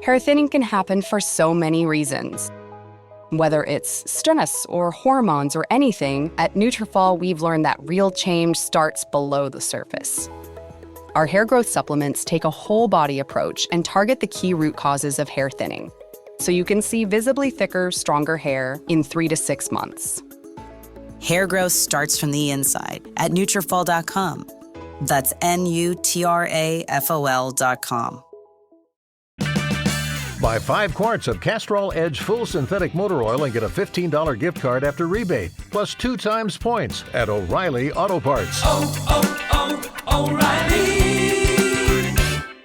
Hair thinning can happen for so many reasons. Whether it's stress or hormones or anything, at Nutrafol we've learned that real change starts below the surface. Our hair growth supplements take a whole body approach and target the key root causes of hair thinning, so you can see visibly thicker, stronger hair in 3 to 6 months. Hair growth starts from the inside at Nutrafol.com. That's Nutrafol.com. Buy 5 quarts of Castrol Edge Full Synthetic Motor Oil and get a $15 gift card after rebate, plus 2 times points at O'Reilly Auto Parts. O'Reilly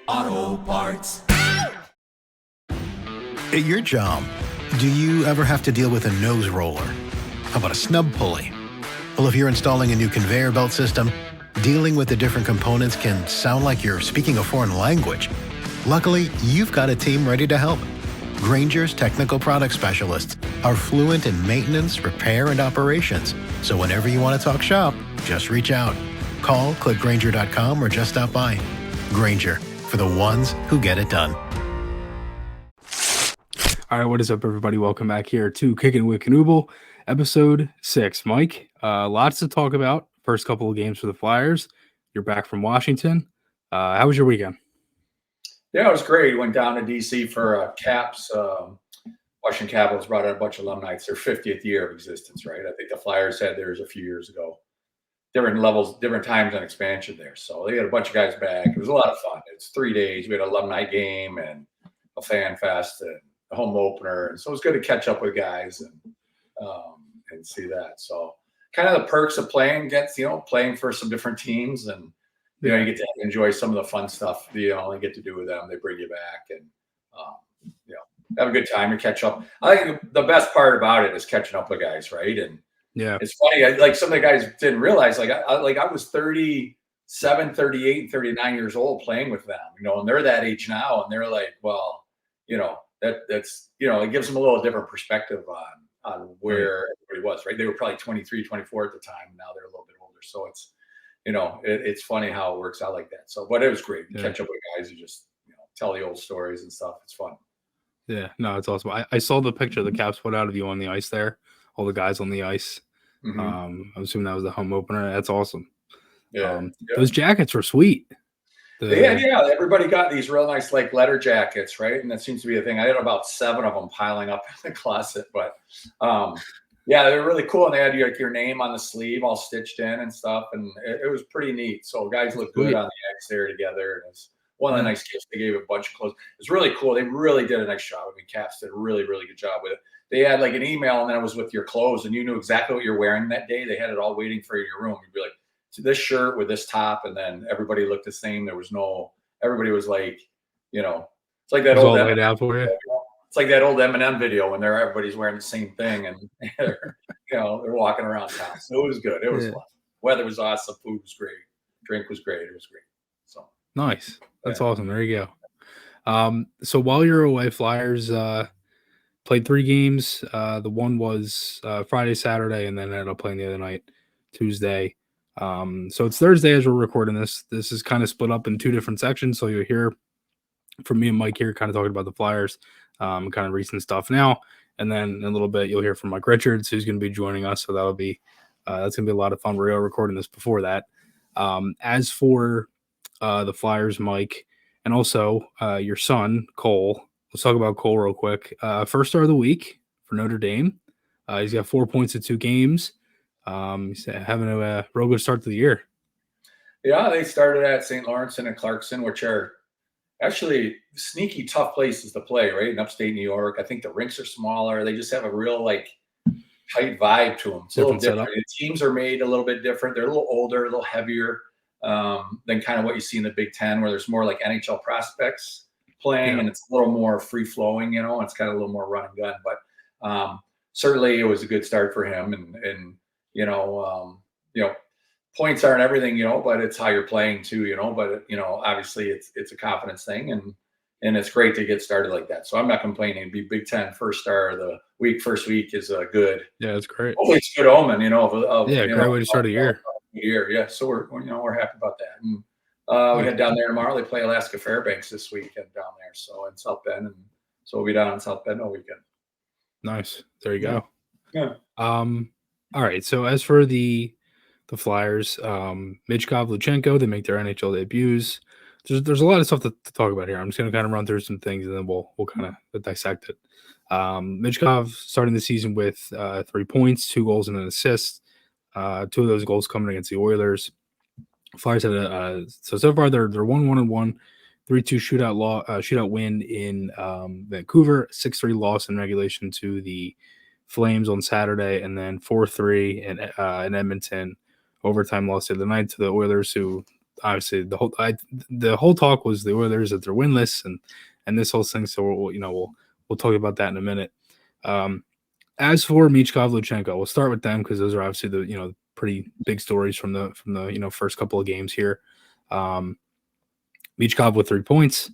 Auto Parts. At your job, do you ever have to deal with a nose roller? How about a snub pulley? Well, if you're installing a new conveyor belt system, dealing with the different components can sound like you're speaking a foreign language. Luckily, you've got a team ready to help. Grainger's technical product specialists are fluent in maintenance, repair, and operations. So whenever you want to talk shop, just reach out. Call, click Grainger.com, or just stop by. Grainger, for the ones who get it done. All right, what is up, everybody? Welcome back here to Kickin It With Knuble, episode 6. Mike, lots to talk about. First couple of games for the Flyers. You're back from Washington. How was your weekend? Yeah, it was great. Went down to D.C. for Caps. Washington Capitals brought in a bunch of alumni. It's their 50th year of existence, right? I think the Flyers had theirs a few years ago. Different levels, different times on expansion there. So they had a bunch of guys back. It was a lot of fun. It's 3 days. We had an alumni game and a fan fest and a home opener. And so it was good to catch up with guys and see that. So kind of the perks of playing against, playing for some different teams, and you get to enjoy some of the fun stuff you only get to do with them. They bring you back and, have a good time and catch up. I think the best part about it is catching up with guys, right? And yeah, it's funny. Some of the guys didn't realize, I was 37, 38, 39 years old playing with them, and they're that age now. And they're like, well, that's it gives them a little different perspective on where everybody was, right? They were probably 23, 24 at the time. And now they're a little bit older. So it's, it's funny how it works out like that. So, but it was great to catch up with guys who just, tell the old stories and stuff. It's fun. Yeah, no, it's awesome. I saw the picture the Caps put out of you on the ice there, all the guys on the ice. Mm-hmm. I'm assuming that was the home opener. That's awesome. Yeah. Those jackets were sweet. Yeah. Everybody got these real nice leather jackets, right? And that seems to be a thing. I had about 7 of them piling up in the closet, but they were really cool. And they had your name on the sleeve all stitched in and stuff. And it was pretty neat. So guys looked good on the ice there together. And it's one of the nice gifts. They gave a bunch of clothes. It's really cool. They really did a nice job. I mean, Caps did a really, really good job with it. They had an email, and then it was with your clothes, and you knew exactly what you're wearing that day. They had it all waiting for you in your room. You'd be like, this shirt with this top, and then everybody looked the same. Everybody was like, it's like that old laid out for you. It's like that old Eminem video when everybody's wearing the same thing, and they're walking around town. So it was good. It was fun. Weather was awesome. Food was great. Drink was great. It was great. So nice. That's awesome. There you go. So while you're away, Flyers played 3 games. The one was Friday, Saturday, and then ended up playing the other night, Tuesday. So it's Thursday as we're recording this. This is kind of split up in 2 different sections. So you'll hear from me and Mike here kind of talking about the Flyers, kind of recent stuff now. And then in a little bit, you'll hear from Mike Richards, who's going to be joining us. So that'll be that's going to be a lot of fun. We're recording this before that. As for the Flyers, Mike, and also your son, Cole. Let's talk about Cole real quick. First star of the week for Notre Dame. He's got 4 points in 2 games. He's having a real good start to the year. Yeah, they started at St. Lawrence and Clarkson, which are actually sneaky tough places to play, right? In upstate New York. I think the rinks are smaller. They just have a real tight vibe to them. It's a little different. The teams are made a little bit different. They're a little older, a little heavier than kind of what you see in the Big Ten, where there's more NHL prospects playing, and it's a little more free flowing. It's kind of a little more run and gun. But certainly, it was a good start for him, and points aren't everything, but it's how you're playing too, but obviously it's a confidence thing, and it's great to get started like that. So I'm not complaining. It'd be Big Ten first star of the week. First week is good. Yeah, it's great. Hopefully it's a good omen, great way to start a year. Yeah. So we're happy about that. And We head down there tomorrow. They play Alaska Fairbanks this weekend down there, so in South Bend, and so we'll be down in South Bend all weekend. Nice. There you go. Yeah. All right. So as for the Flyers, Michkov, Luchanko, they make their NHL debuts. There's a lot of stuff to talk about here. I'm just going to kind of run through some things, and then we'll kind of dissect it. Michkov starting the season with 3 points, 2 goals, and an assist. 2 of those goals coming against the Oilers. Flyers had so far they're 1-1-1, 3-2 shootout win in Vancouver, 6-3 loss in regulation to the Flames on Saturday, and then 4-3 in Edmonton, overtime loss the other night to the Oilers, who obviously the whole talk was the Oilers that they're winless and this whole thing. So we'll talk about that in a minute. As for Michkov, Luchanko, we'll start with them because those are obviously the pretty big stories from the first couple of games here. Michkov with 3 points.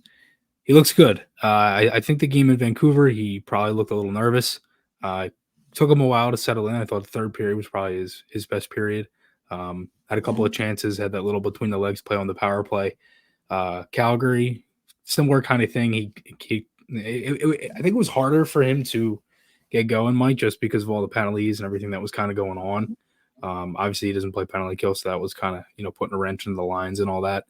He looks good. I think the game in Vancouver, he probably looked a little nervous. Took him a while to settle in. I thought the third period was probably his best period. Had a couple of chances, had that little between the legs play on the power play. Calgary, similar kind of thing. I think it was harder for him to get going, Mike, just because of all the penalties and everything that was kind of going on. Obviously, he doesn't play penalty kill, so that was kind of putting a wrench into the lines and all that.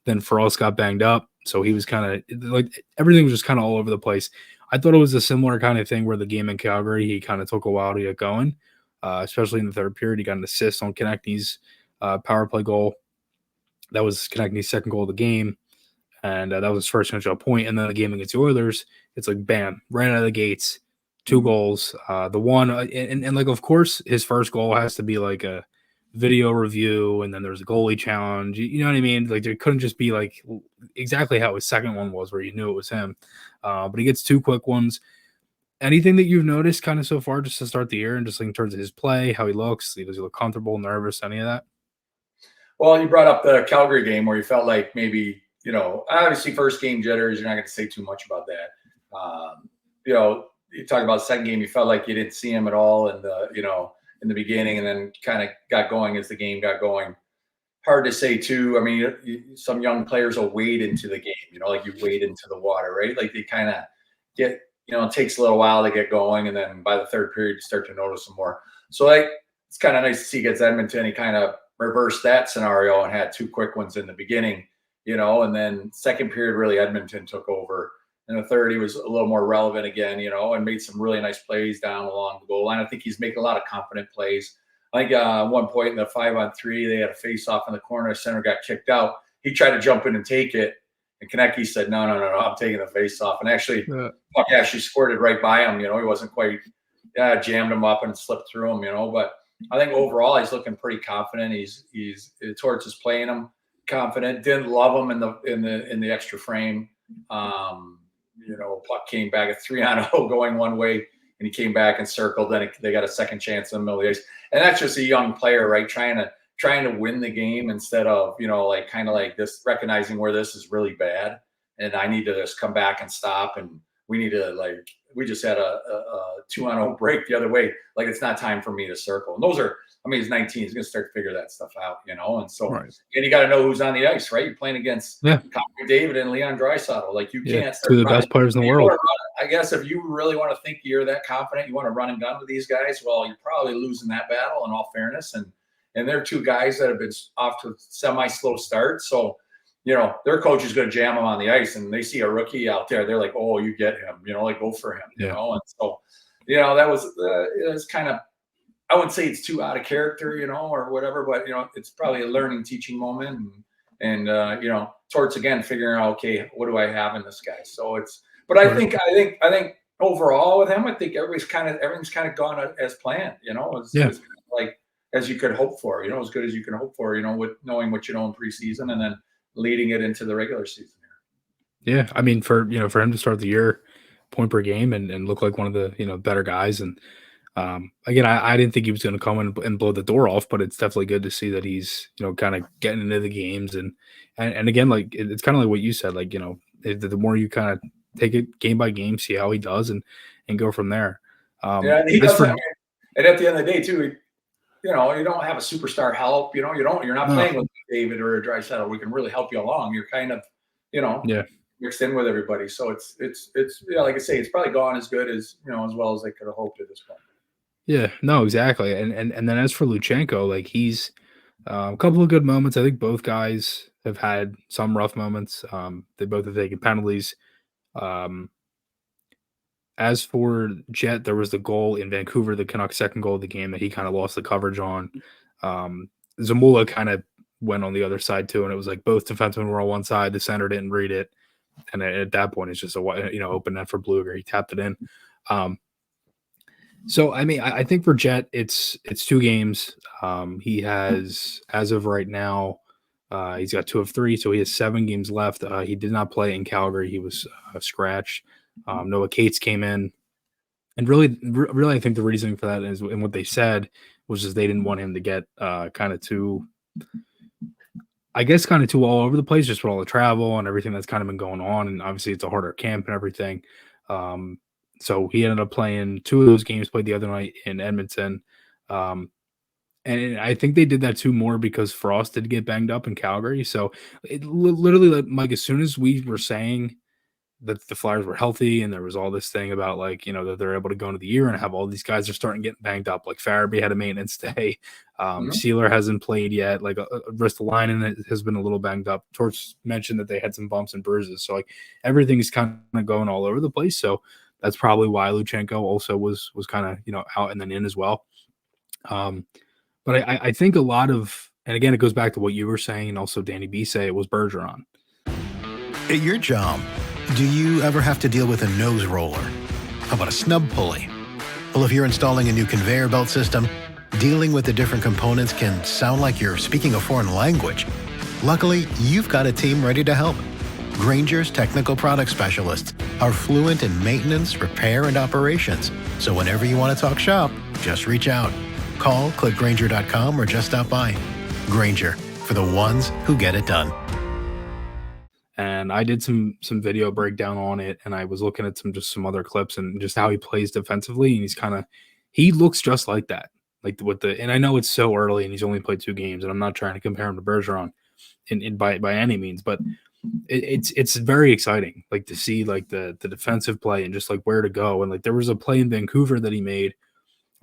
Then Ferrell's got banged up, so he was kind of like everything was just kind of all over the place. I thought it was a similar kind of thing where the game in Calgary, he kind of took a while to get going, especially in the third period. He got an assist on Konechny's power play goal. That was Konechny's second goal of the game, and that was his first NHL point. And then the game against the Oilers, it's like bam, right out of the gates, 2 goals. The one, and like of course his first goal has to be like a video review, and then there's a goalie challenge. You know what I mean? Like there couldn't just be like exactly how his second one was, where you knew it was him. But he gets 2 quick ones. Anything that you've noticed kind of so far just to start the year and just like in terms of his play, how he looks? Does he look comfortable, nervous, any of that? Well, you brought up the Calgary game where you felt like maybe, obviously first game jitters, you're not going to say too much about that. You talk about the second game, you felt like you didn't see him at all in the beginning, and then kind of got going as the game got going. Hard to say too. I mean, some young players will wade into the game, like you wade into the water, right? Like they kind of get, it takes a little while to get going, and then by the third period, you start to notice them more. So it's kind of nice to see against Edmonton. He kind of reversed that scenario and had 2 quick ones in the beginning, and then second period, really Edmonton took over. In the third, he was a little more relevant again, and made some really nice plays down along the goal line. I think he's making a lot of confident plays. I think at one point in the 5-on-3, they had a face-off in the corner. The center got kicked out. He tried to jump in and take it, and Konechny said, no, I'm taking the face-off. And actually, puck actually squirted right by him. He wasn't quite jammed him up and slipped through him, But I think overall, he's looking pretty confident. He's Torts is playing him confident. Didn't love him in the extra frame. Puck came back at 3-on-0 going one way, and he came back and circled. Then they got a second chance in the middle of the ice, and that's just a young player, right? Trying to win the game instead of kind of like this, recognizing where this is really bad, and I need to just come back and stop, and we need to we just had a 2-on-0 break the other way. Like it's not time for me to circle. And those are, he's 19. He's going to start to figure that stuff out, and so, right. And you got to know who's on the ice, right? You're playing against Connor McDavid and Leon Draisaitl. Like you can't start 2 of the best players in the world. I guess if you really want to think you're that confident, you want to run and gun with these guys, well, you're probably losing that battle in all fairness. And they're 2 guys that have been off to semi-slow start. So, their coach is going to jam them on the ice, and they see a rookie out there. They're like, oh, you get him, go for him, And so, that was it was kind of, I wouldn't say it's too out of character, or whatever, but, it's probably a learning, teaching moment. And Torts, again, figuring out, okay, what do I have in this guy? So but I think overall with him, I think everything's kind of gone as planned, it's kind of like as you could hope for, as good as you can hope for, with knowing what you know in preseason and then leading it into the regular season here. Yeah. I mean, for him to start the year point per game and look like one of the, better guys. And again, I didn't think he was going to come and blow the door off, but it's definitely good to see that he's, kind of getting into the games. And again, like, it's kind of like what you said, like, the more you kind of take it game by game, see how he does and go from there. And he does and at the end of the day too, you don't have a superstar help. You're not playing with David or a Draisaitl. We can really help you along. You're kind of, Yeah. mixed in with everybody. So it's like I say, it's probably gone as good as as well as they could have hoped at this point. Yeah. No, exactly. And then as for Luchanko, like he's a couple of good moments. I think both guys have had some rough moments. They both have taken penalties. Um, as for Jet, there was the goal in Vancouver, the Canucks' second goal of the game that he kind of lost the coverage on. Zamula kind of went on the other side too, and it was like both defensemen were on one side. The center didn't read it, and at that point, it's just a open net for Blueger. He tapped it in. So I mean, I think for Jet, it's 2 games. He has, as of right now, he's got 2 of 3, so he has 7 games left. He did not play in Calgary; he was scratched. Noah Cates came in, and really, I think the reasoning for that is, and what they said was just they didn't want him to get kind of too all over the place, just with all the travel and everything that's kind of been going on, and obviously it's a harder camp and everything. So he ended up playing 2 of those games, played the other night in Edmonton. And I think they did that too more because Frost did get banged up in Calgary. So it literally, like, as soon as we were saying that the Flyers were healthy and there was all this thing about that they're able to go into the year and have all these guys are starting getting banged up. Like Farabee had a maintenance day. Sealer hasn't played yet. Like Ristolainen has been a little banged up. Torch mentioned that they had some bumps and bruises. So like everything's kind of going all over the place. So that's probably why Luchanko also was kind of, out and then in as well. But I think a lot of, and again, it goes back to what you were saying, and also Danny B say, it was Bergeron. At your job, do you ever have to deal with a nose roller? How about a snub pulley? Well, if you're installing a new conveyor belt system, dealing with the different components can sound like you're speaking a foreign language. Luckily, you've got a team ready to help. Grainger's technical product specialists are fluent in maintenance, repair, and operations. So whenever you want to talk shop, just reach out. Call, click Grainger.com, or just stop by. Grainger, for the ones who get it done. And I did some video breakdown on it, and I was looking at some other clips and just how he plays defensively, and he looks just like that. Like and I know it's so early and he's only played 2 games, and I'm not trying to compare him to Bergeron by any means, but it's very exciting, like, to see like the defensive play and just like where to go. And like there was a play in Vancouver that he made,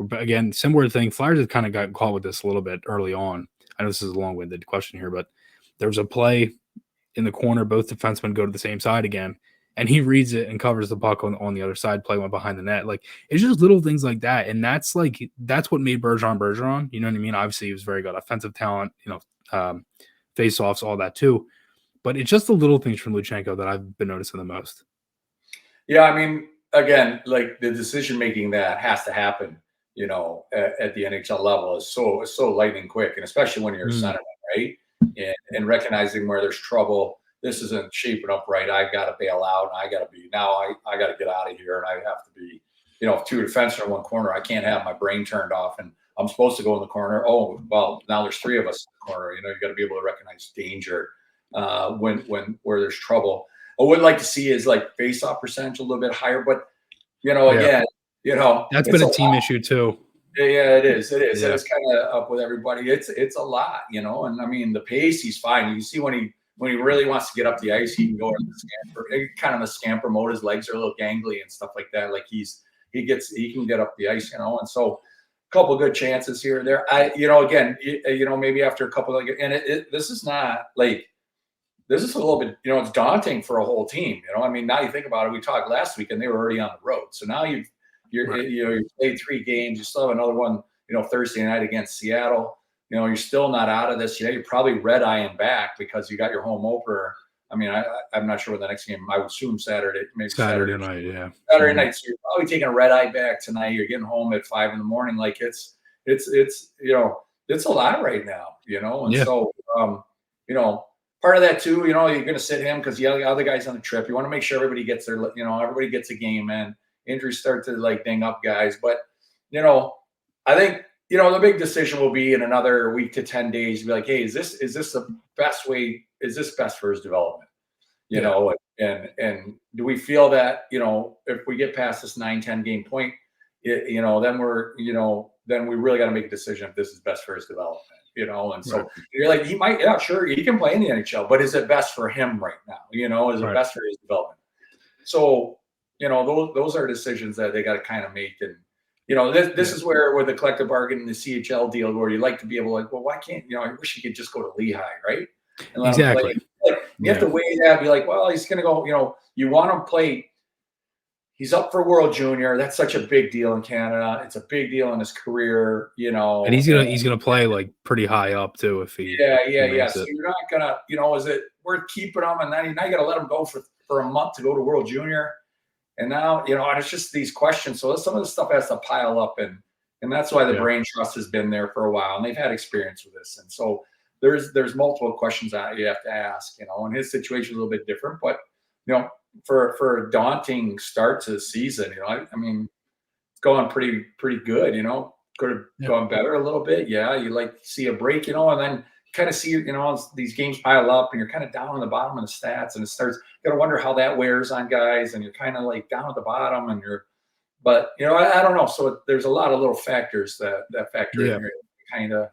but again, similar thing. Flyers have kind of gotten caught with this a little bit early on. I know this is a long-winded question here, but there was a play in the corner, both defensemen go to the same side again, and he reads it and covers the puck on the other side. Play went behind the net. Like, it's just little things like that, and that's what made Bergeron. You know what I mean? Obviously, he was very good offensive talent. Face-offs, all that too. But it's just the little things from Luchanko that I've been noticing the most. Yeah, I mean, again, like the decision making that has to happen, at the NHL level is so lightning quick, and especially when you're a centerman, right? And recognizing where there's trouble, this isn't shaping up right. I've got to bail out, and I got to get out of here, and I have to be, 2 defensemen in one corner. I can't have my brain turned off, and I'm supposed to go in the corner. Oh, well, now there's 3 of us in the corner. You got to be able to recognize danger where there's trouble. What I would like to see is like face-off percentage a little bit higher, but again, that's been a team issue too. Yeah, it is. It is. Yeah. It's kind of up with everybody. It's a lot, and I mean the pace, he's fine. You can see when he really wants to get up the ice, he can go into the scamper, kind of a scamper mode. His legs are a little gangly and stuff like that. Like he can get up the ice, and so a couple good chances here or there. Again, maybe after a couple this is not like, this is a little bit, it's daunting for a whole team. I mean, now you think about it, we talked last week and they were already on the road. So now you played 3 games. You still have another one, Thursday night against Seattle. You're still not out of this. You're probably red-eyeing back because you got your home opener. I mean, I'm not sure what the next game. I would assume Saturday, maybe Saturday night, yeah. Saturday night. So you're probably taking a red eye back tonight. You're getting home at 5 a.m. Like it's a lot right now. And so part of that too. You're going to sit him because the other guy's on the trip. You want to make sure everybody gets their, everybody gets a game in. Injuries start to like ding up guys, but I think the big decision will be in another week to 10 days. Be like, hey, is this the best way? Is this best for his development? And do we feel that if we get past this 9-10 game point, then we're then we really got to make a decision if this is best for his development, And so Right. you're like, sure, he can play in the NHL, but is it best for him right now? Is it Right. best for his development? So, those are decisions that they got to kind of make. And, this is where with the collective bargain and the CHL deal, where you like to be able to, like, well, why can't, I wish he could just go to Lehigh, right? And let him play. Exactly. Like, you have to weigh that, be like, well, he's going to go, you want him to play. He's up for World Junior. That's such a big deal in Canada. It's a big deal in his career, And he's gonna play like pretty high up too if he Yeah. makes So it. you're not gonna, is it worth keeping him? And then now you got to let him go for a month to go to World Junior. And now, and it's just these questions. So some of the stuff has to pile up, and that's why the brain trust has been there for a while, and they've had experience with this. And so there's multiple questions that you have to ask, and his situation is a little bit different, but for a daunting start to the season, I mean, it's going pretty good, could have gone better a little bit. Yeah. You like see a break, and then kind of see, these games pile up and you're kind of down on the bottom of the stats, and you got to wonder how that wears on guys, and you're kind of like down at the bottom, but I don't know. So there's a lot of little factors that factor in here to kind of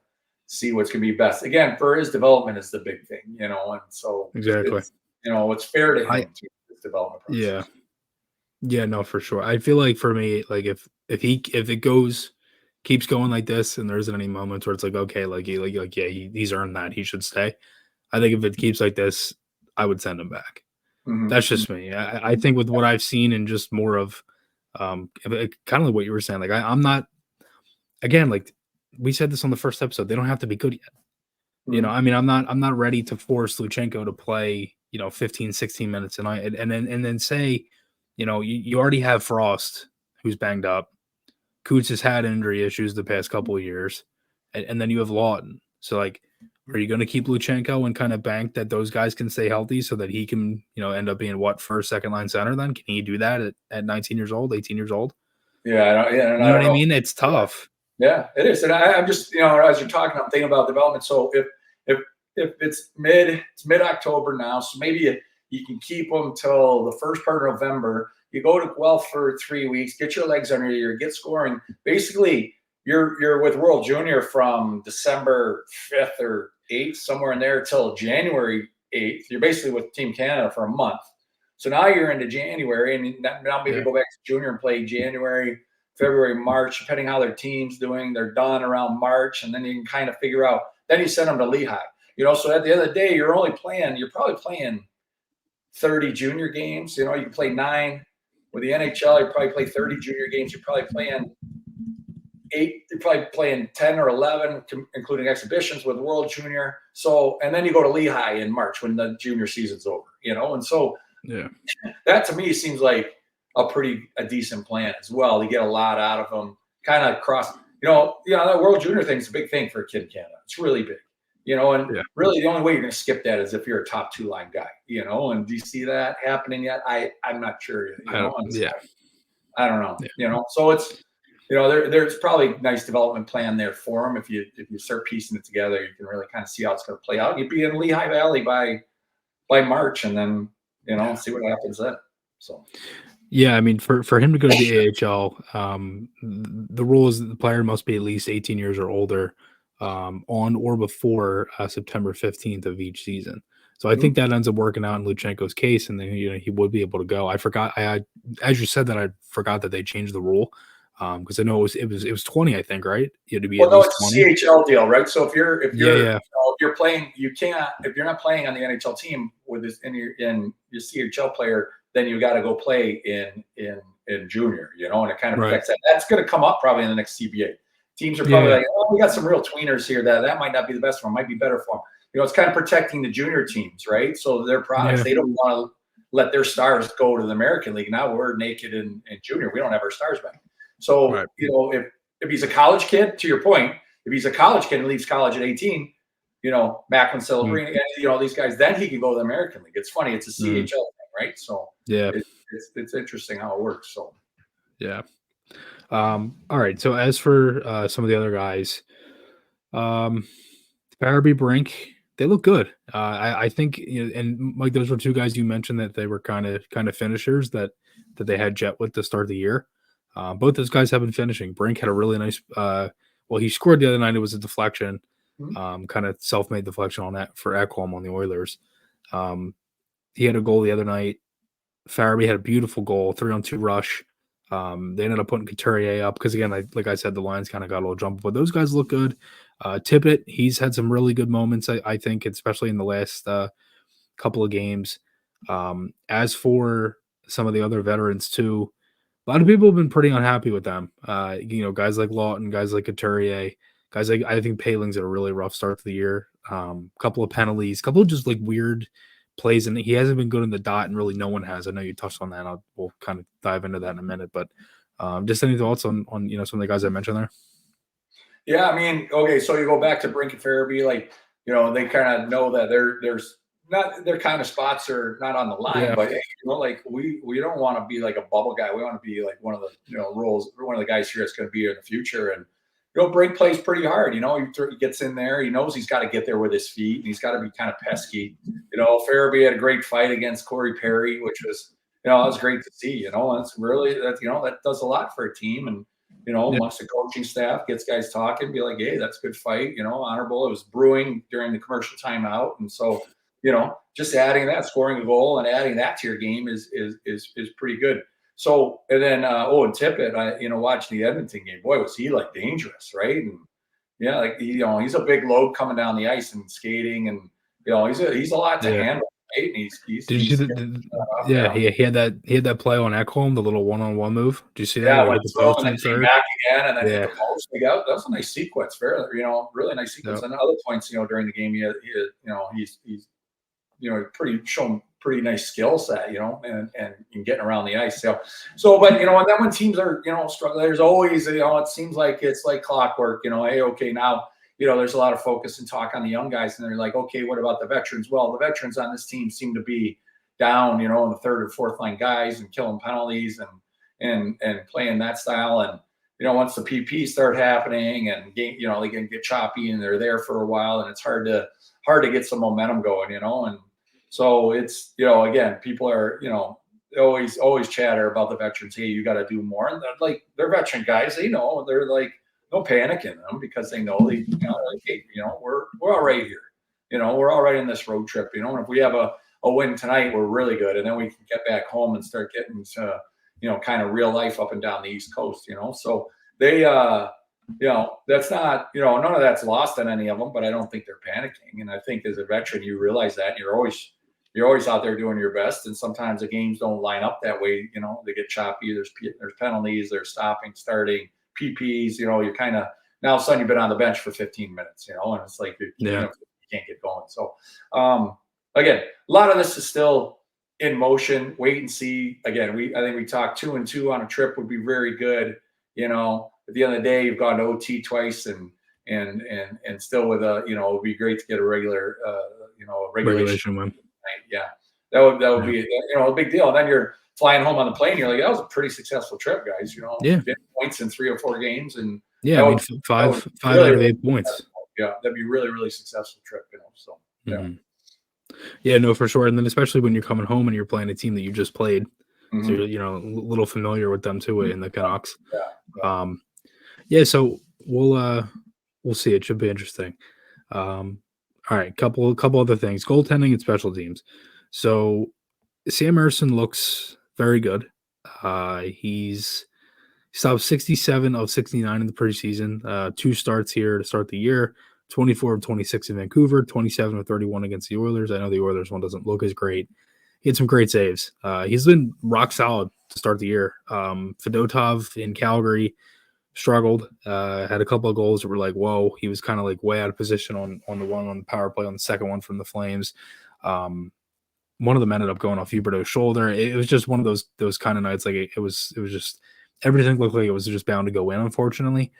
see what's going to be best. Again, for his development is the big thing, and so Exactly. it's fair to him to his development process. Yeah, no, for sure. I feel like for me, like if it keeps going like this, and there isn't any moments where it's like, okay, he's earned that, he should stay. I think if it keeps like this, I would send him back. Mhm. That's just me. I think with what I've seen and just more of, kind of like what you were saying, like I'm not, again, like we said this on the first episode, they don't have to be good yet. I mean, I'm not ready to force Luchanko to play, 15, 16 minutes a night, and then say, you already have Frost, who's banged up. Coots has had injury issues the past couple of years, and then you have Lawton. So, like, are you going to keep Luchanko and kind of bank that those guys can stay healthy so that he can, end up being first, second line center? Then can he do that at 19 years old, 18 years old? Yeah, you know what I mean? It's tough. Yeah, it is. And I'm just, as you're talking, I'm thinking about development. So if it's mid-October now, so maybe you can keep them till the first part of November. You go to Guelph for 3 weeks, get your legs under you, get scoring. Basically, you're with World Junior from December 5th or 8th, somewhere in there, till January 8th. You're basically with Team Canada for a month. So now you're into January, and now maybe go back to junior and play January, February, March, depending how their team's doing. They're done around March, and then you can kind of figure out. Then you send them to Lehigh. So at the end of the day, you're probably playing 30 junior games. You can play 9. With the NHL, you probably play 30 junior games. You're probably playing 8. You're probably playing 10 or 11, including exhibitions with World Junior. So, and then you go to Lehigh in March when the junior season's over. And so that to me seems like a decent plan as well. You get a lot out of them. Kind of cross. That World Junior thing is a big thing for a kid in Canada. It's really big. Really the only way you're going to skip that is if you're a top 2-line guy, and do you see that happening yet? I'm not sure. I don't know, so it's, there's probably a nice development plan there for them. If you start piecing it together, you can really kind of see how it's going to play out. You'd be in Lehigh Valley by March, and then, see what happens then. So. Yeah, I mean, for him to go to the AHL, the rule is that the player must be at least 18 years or older on or before September 15th of each season. So I think that ends up working out in Luchanko's case, and then he would be able to go. I forgot, as you said that, I forgot that they changed the rule because I know it was 20, I think, right? You had to be at least 20. It's a CHL deal, right? So if you're playing, you can't, if you're not playing on the NHL team with this in your CHL player, then you got to go play in junior, and it kind of affects that. That's going to come up probably in the next CBA. Teams are probably like, we got some real tweeners here that might not be the best for them, might be better for them. It's kind of protecting the junior teams, right? So their products, they don't want to let their stars go to the American League. Now we're naked in junior. We don't have our stars back. So, if he's a college kid, to your point, if he's a college kid and leaves college at 18, Macklin, Celebrini, these guys, then he can go to the American League. It's funny. It's a CHL thing, right? So it's interesting how it works. So, yeah. All right. So as for some of the other guys, Farabee, Brink, they look good. I think, and Mike, those were two guys you mentioned that they were kind of finishers that they had jet with to start the year. Both those guys have been finishing. Brink had a really nice. He scored the other night. It was a deflection, kind of self-made deflection on that for Ekholm on the Oilers. He had a goal the other night. Farabee had a beautiful goal, 3-on-2 rush. They ended up putting Couturier up because, again, like I said, the lines kind of got a little jumpy, but those guys look good. Tippett, he's had some really good moments, I think, especially in the last couple of games. As for some of the other veterans, too, a lot of people have been pretty unhappy with them. Guys like Lawton, guys like Couturier, guys like I think Paling's had a really rough start to the year. Couple of penalties, couple of just like weird plays, and he hasn't been good in the dot, and really no one has. I know you touched on that. We'll kind of dive into that in a minute, but just any thoughts on some of the guys I mentioned there? Yeah, I mean, okay, so you go back to Brink and Farabee, like, they kind of know that there's not their kind of spots are not on the line, but hey, like we don't want to be like a bubble guy. We want to be like one of the roles, one of the guys here that's going to be here in the future. And Brink plays pretty hard. He gets in there. He knows he's got to get there with his feet, and he's got to be kind of pesky. Farabee had a great fight against Corey Perry, which was it was great to see. It's really that does a lot for a team, and amongst the coaching staff, gets guys talking, be like, hey, that's a good fight. Honorable. It was brewing during the commercial timeout, and so. Just adding that, scoring a goal and adding that to your game is pretty good. So, and then, and Tippett, watching the Edmonton game, boy, was he like dangerous, right? And yeah, like, he's a big load coming down the ice and skating, and, he's a lot to handle, right? And he's Did you see he had that play on Ekholm, the little one-on-one move. Did you see that? Yeah, when it's and then came back again, and then hit the post. That was a nice sequence, really nice sequence. And other points, during the game, he's shown pretty nice skill set, and getting around the ice. But and then when teams are, struggling, there's always, it seems like it's like clockwork, hey, okay, now, there's a lot of focus and talk on the young guys, and they're like, okay, what about the veterans? Well, the veterans on this team seem to be down, in the third or fourth line guys and killing penalties and playing that style. And, once the PP start happening and game, they can get choppy and they're there for a while, and it's hard to get some momentum going, and so it's, again, people are, always chatter about the veterans. Hey, you got to do more. And they're veteran guys. They know, they're like, no panic in them because they know like, hey, we're all right here. We're all right in this road trip, and if we have a win tonight, we're really good. And then we can get back home and start getting to, kind of real life up and down the East Coast, so they, that's not, none of that's lost on any of them, but I don't think they're panicking. And I think as a veteran, you realize that, and you're always out there doing your best. And sometimes the games don't line up that way. They get choppy. There's penalties, there's stopping, starting, PPs, you're kind of, now all of a sudden you've been on the bench for 15 minutes, and it's like, you can't get going. So, again, a lot of this is still in motion, wait and see. Again, I think we talked 2-2 on a trip would be very good. At the end of the day, you've gone to OT twice and still with it would be great to get a regular, regulation win. Yeah, that would be a big deal. And then you're flying home on the plane. You're like, that was a pretty successful trip, guys. Points in 3 or 4 games, and five out of 8 points. Yeah, that'd be really, really successful trip. So yeah, yeah, no, for sure. And then especially when you're coming home and you're playing a team that you just played, so you're a little familiar with them too in the Canucks. So we'll see. It should be interesting. All right, couple other things. Goaltending and special teams. So Sam Ersson looks very good. He's stopped 67 of 69 in the preseason. 2 starts here to start the year. 24 of 26 in Vancouver. 27 of 31 against the Oilers. I know the Oilers one doesn't look as great. He had some great saves. He's been rock solid to start the year. Fedotov in Calgary struggled, had a couple of goals that were like, whoa, he was kind of like way out of position on the one on the power play, on the second one from the Flames. One of them ended up going off Huberdeau's shoulder. It was just one of those kind of nights. Like it was just everything looked like it was just bound to go in, unfortunately.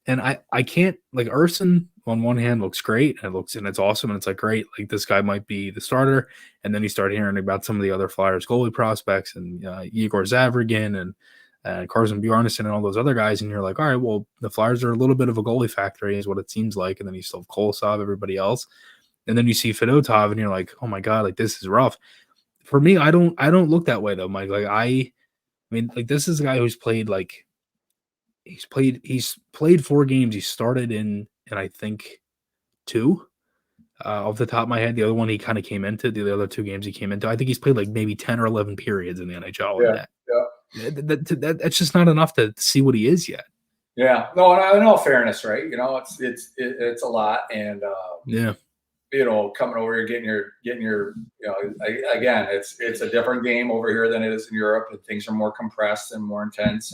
And I can't, like, Ersson on one hand looks great and it's awesome, and it's like, great, like this guy might be the starter. And then you start hearing about some of the other Flyers goalie prospects and Igor Zavragin and Carson Bjarnason and all those other guys, and you're like, all right, well, the Flyers are a little bit of a goalie factory is what it seems like. And then you still have Kolosov, everybody else. And then you see Fedotov and you're like, oh my God, like this is rough. For me, I don't look that way though, Mike. Like I mean, like this is a guy who's played like he's played 4 games. He started in I think 2. Off the top of my head, the other one he kind of came into. The other 2 games he came into. I think he's played like maybe 10 or 11 periods in the NHL. Yeah. And that's just not enough to see what he is yet. Yeah. No, and in all fairness, right? You know, it's a lot, and Yeah. you know, coming over here, getting your, you know, again, it's a different game over here than it is in Europe, and things are more compressed and more intense,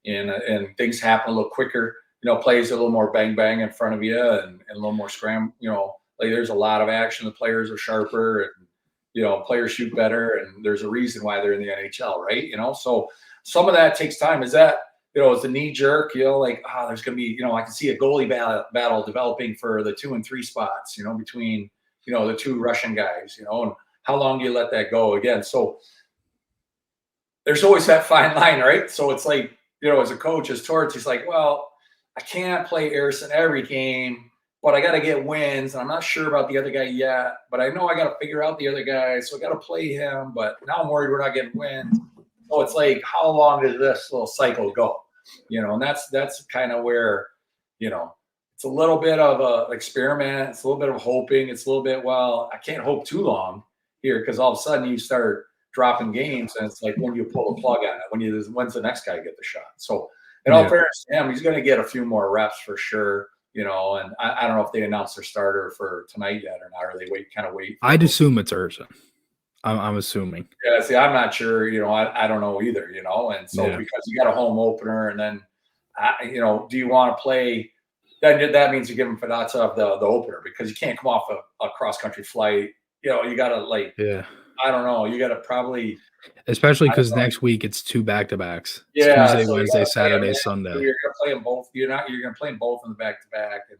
and things happen a little quicker. You know, plays a little more bang bang in front of you, and a little more scram. You know, like there's a lot of action. The players are sharper, and you know, players shoot better, and there's a reason why they're in the NHL, right? You know, so some of that takes time. Is that, you know, it's a knee jerk, you know, like, there's going to be, you know, I can see a goalie battle developing for the 2 and 3 spots, you know, between, you know, the 2 Russian guys, you know, and how long do you let that go again? So there's always that fine line, right? So it's like, you know, as a coach, as Torts, he's like, well, I can't play Ersson every game, but I got to get wins. And I'm not sure about the other guy yet, but I know I got to figure out the other guy. So I got to play him, but now I'm worried we're not getting wins. So it's like, how long does this little cycle go? You know, and that's kind of where, you know, it's a little bit of a experiment. It's a little bit of hoping. It's a little bit, well, I can't hope too long here, because all of a sudden you start dropping games, and it's like, when you pull the plug on it, when's the next guy get the shot? So in all fairness to him, he's going to get a few more reps for sure. You know, and I don't know if they announced their starter for tonight yet or not, or they wait. I'd assume it's Ersson. I'm assuming. Yeah, see, I'm not sure. You know, I don't know either. You know, and so because you got a home opener, and then, you know, do you want to play? Then that means you give him Fedotov the opener, because you can't come off a cross country flight. You know, you got to I don't know. You got to probably, especially because next week it's 2 back-to-backs. Yeah, Tuesday, Wednesday, Saturday, Sunday. So you're going to play them both. You're going to play them both in the back-to-back, and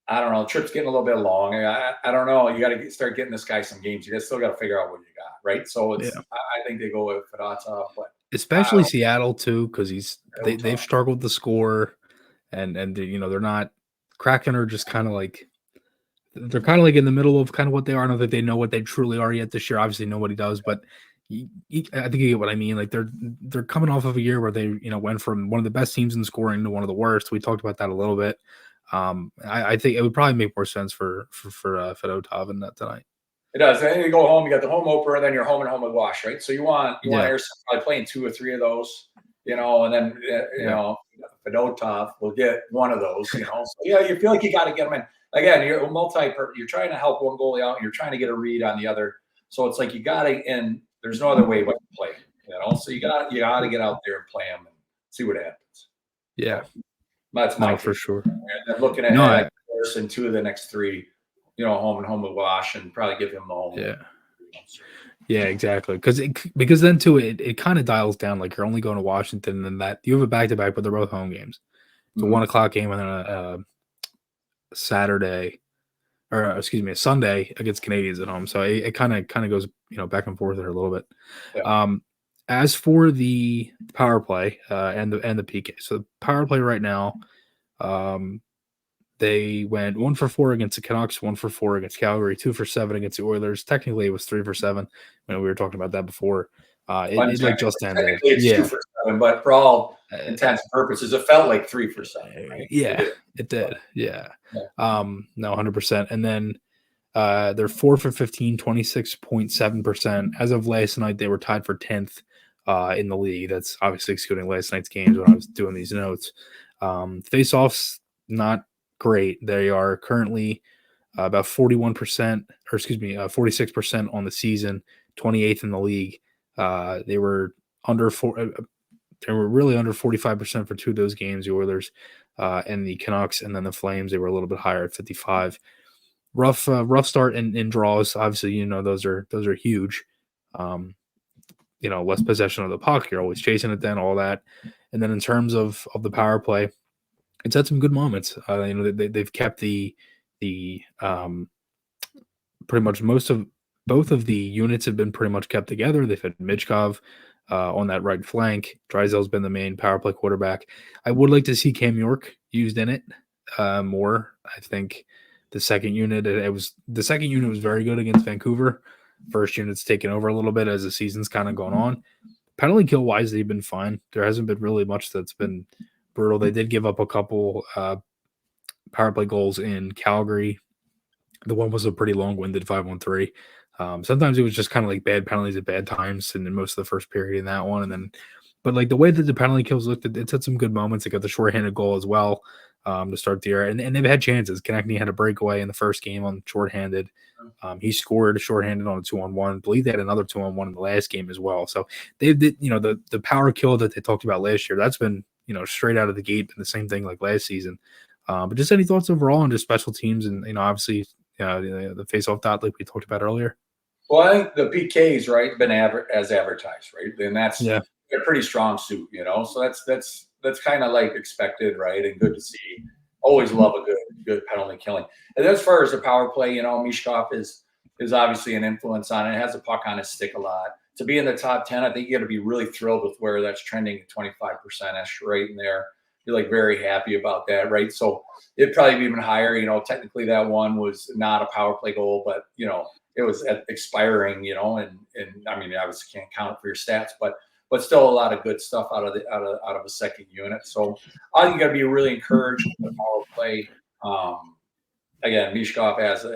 I don't know. The trip's getting a little bit long. I don't know. You got to start getting this guy some games. You guys still got to figure out what you got, right? So it's. I think they go with Fedotov, but especially Seattle too, because they've struggled to score, and you know, they're not. Kraken are just kind of like, they're kind of like in the middle of kind of what they are. I don't think they know what they truly are yet this year. Obviously, nobody does, but I think you get what I mean. Like they're coming off of a year where they, you know, went from one of the best teams in scoring to one of the worst. We talked about that a little bit. I think it would probably make more sense for Fedotov in that tonight. It does. And then you go home, you got the home opener, and then you're home and home with Wash, right? So you want Ersson probably playing 2 or 3 of those, you know, and then you know, Fedotov will get one of those, you know. So you feel like you got to get them in. Again, you're you're trying to help one goalie out, and you're trying to get a read on the other. So it's like you got to, and there's no other way but to play, you know. So you got to get out there and play them and see what happens. Yeah. That's my for sure. And then looking at Ersson 2 of the next 3, you know, home and home with Wash, and probably give him the home. Yeah, exactly. Because then too, it kind of dials down. Like, you're only going to Washington, and that you have a back-to-back, but they're both home games. It's a 1 o'clock game, and then a Saturday, or a Sunday against Canadians at home. So it kind of goes, you know, back and forth there a little bit. Yeah. As for the power play and the PK, so the power play right now, they went 1 for 4 against the Canucks, 1 for 4 against Calgary, 2 for 7 against the Oilers. Technically, it was 3 for 7. You know, we were talking about that before. It like just ended. It's 2 for 7, but for all intents and purposes, it felt like 3 for 7. Right? Yeah, it did. Yeah. No, 100%. And then they're 4 for 15, 26.7%. As of last night, they were tied for 10th in the league. That's obviously excluding last night's games when I was doing these notes. Face-offs, not great. They are currently about 46% on the season, 28th in the league. They were really under 45% for 2 of those games, the Oilers and the Canucks, and then the Flames, they were a little bit higher at 55. Rough start in draws. Obviously, you know, those are huge. You know, less possession of the puck. You're always chasing it then, all that. And then in terms of the power play, it's had some good moments. You know, they've kept the pretty much both of the units have been pretty much kept together. They've had Michkov on that right flank. Draisaitl been the main power play quarterback. I would like to see Cam York used in it more. I think the second unit was very good against Vancouver. First unit's taken over a little bit as the season's kind of gone on. Penalty kill wise, they've been fine. There hasn't been really much that's been brutal. They did give up a couple power play goals in Calgary. The one was a pretty long-winded 5-on-3. Sometimes it was just kind of like bad penalties at bad times, and then most of the first period in that one, and then, but like the way that the penalty kills looked, it had some good moments. They got the shorthanded goal as well to start the year, and they've had chances. Konechny had a breakaway in the first game on shorthanded. He scored a shorthanded on a 2-on-1. I believe they had another 2-on-1 in the last game as well. So they did, the power kill that they talked about last year, that's been, straight out of the gate, and the same thing like last season. But just any thoughts overall on just special teams and, obviously the face-off dot like we talked about earlier? Well, I think the PK's right been as advertised, right, and that's a pretty strong suit, So that's kind of like expected, right, and good to see. Always love a good penalty killing. And as far as the power play, Michkov is obviously an influence on it. It has a puck on his stick a lot. To be in the top 10, I think you got to be really thrilled with where that's trending at 25%-ish right in there. You're like very happy about that, right? So it'd probably be even higher. Technically that one was not a power play goal, but it was expiring, and I mean, obviously can't count it for your stats, but still a lot of good stuff out of a second unit. So I think you got to be really encouraged with the power play. Again, Michkov has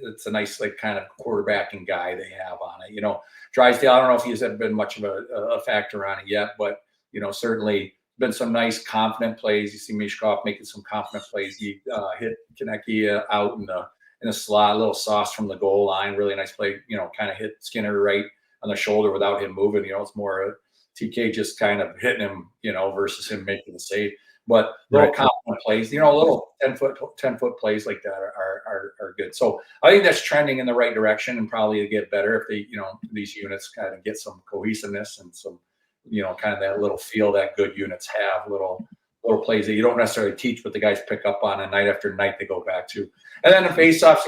it's a nice like kind of quarterbacking guy they have on it. Drysdale, I don't know if he's been much of a factor on it yet, but certainly been some nice confident plays. You see Michkov making some confident plays. He hit Konechny out in the slot, a little sauce from the goal line, really nice play. Kind of hit Skinner right on the shoulder without him moving. It's more TK just kind of hitting him, versus him making the save. But little confident plays, little 10-foot plays like that are good. So I think that's trending in the right direction, and probably to get better if they, these units kind of get some cohesiveness and some, kind of that little feel that good units have, little plays that you don't necessarily teach, but the guys pick up on, and night after night they go back to. And then the faceoffs,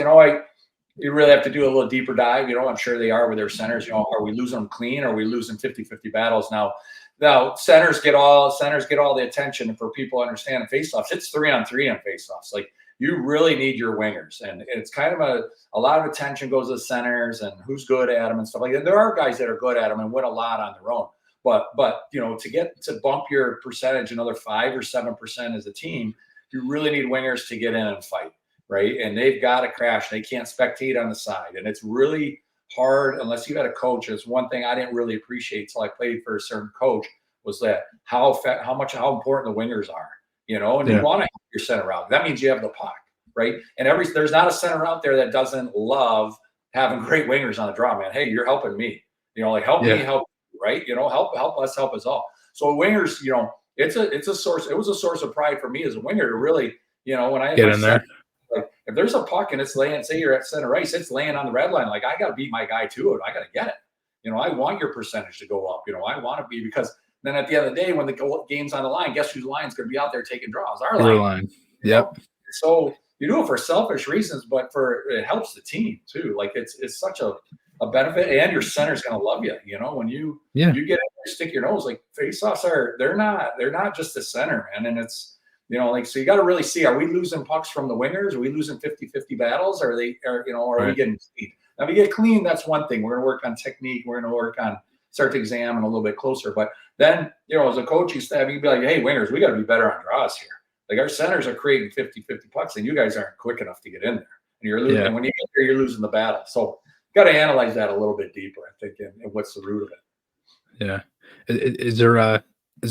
you really have to do a little deeper dive. I'm sure they are with their centers. Are we losing them clean? Or are we losing 50-50 battles now? Now centers get all the attention. And for people to understand in faceoffs, it's 3-on-3 on faceoffs. Like you really need your wingers, and it's kind of a lot of attention goes to the centers and who's good at them and stuff like that. There are guys that are good at them and win a lot on their own. But to bump your percentage another 5 or 7% as a team, you really need wingers to get in and fight, right? And they've got to crash. They can't spectate on the side, and it's really hard unless you had a coach. It's one thing I didn't really appreciate till I played for a certain coach was that how important the wingers are, and you want to have your center out. That means you have the puck, right? And there's not a center out there that doesn't love having great wingers on the draw, man. Hey, you're helping me, help me help. Right, help us all. So wingers, it's a source. It was a source of pride for me as a winger to really, when I get in there. Like if there's a puck and it's laying, say you're at center ice, it's laying on the red line. Like I got to beat my guy to it. I got to get it. I want your percentage to go up. I want to be, because then at the end of the day, when the game's on the line, guess whose line's going to be out there taking draws? Our line. Yep. So you do it for selfish reasons, but it helps the team too. Like it's such a benefit, and your center's going to love you. When you get in there, stick your nose. Like faceoffs they're not just the center, man. And it's so you got to really see, are we losing pucks from the wingers? Are we losing 50-50 battles? Are we getting clean? Now, if we get clean, that's one thing. We're going to work on technique. We're going to work on start to examine a little bit closer. But then as a coaching staff, you can be like, hey, wingers, we got to be better on draws here. Like our centers are creating 50-50 pucks, and you guys aren't quick enough to get in there. And you're losing. And when you get there, you're losing the battle. So got to analyze that a little bit deeper, I think, and what's the root of it. Yeah. Is there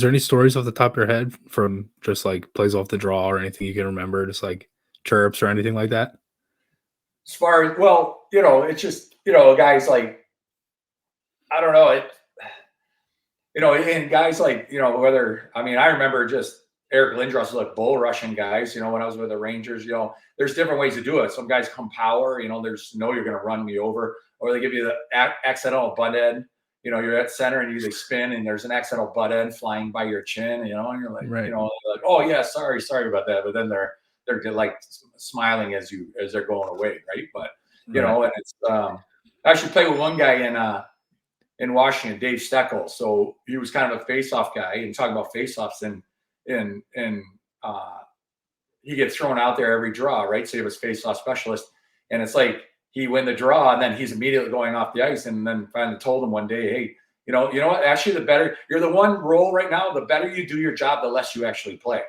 any stories off the top of your head from just like plays off the draw or anything you can remember, just like chirps or anything like that? As far as, well, it's just, guys like, I don't know, and guys like, I remember just Eric Lindros, like bull rushing guys, when I was with the Rangers, there's different ways to do it. Some guys come power, there's you're going to run me over, or they give you the accidental butt end. You're at center and they spin and there's an accidental butt end flying by your chin, and you're like, like, oh yeah, sorry about that. But then they're like smiling as they're going away. Right. But, and it's, I actually played with one guy in Washington, Dave Steckel. So he was kind of a face-off guy, and talking about face-offs, and he gets thrown out there every draw, right? So he was face-off specialist, and it's like he win the draw, and then he's immediately going off the ice. And then finally told him one day, hey, You know what? Actually, the better you're the one role right now, the better you do your job, the less you actually play.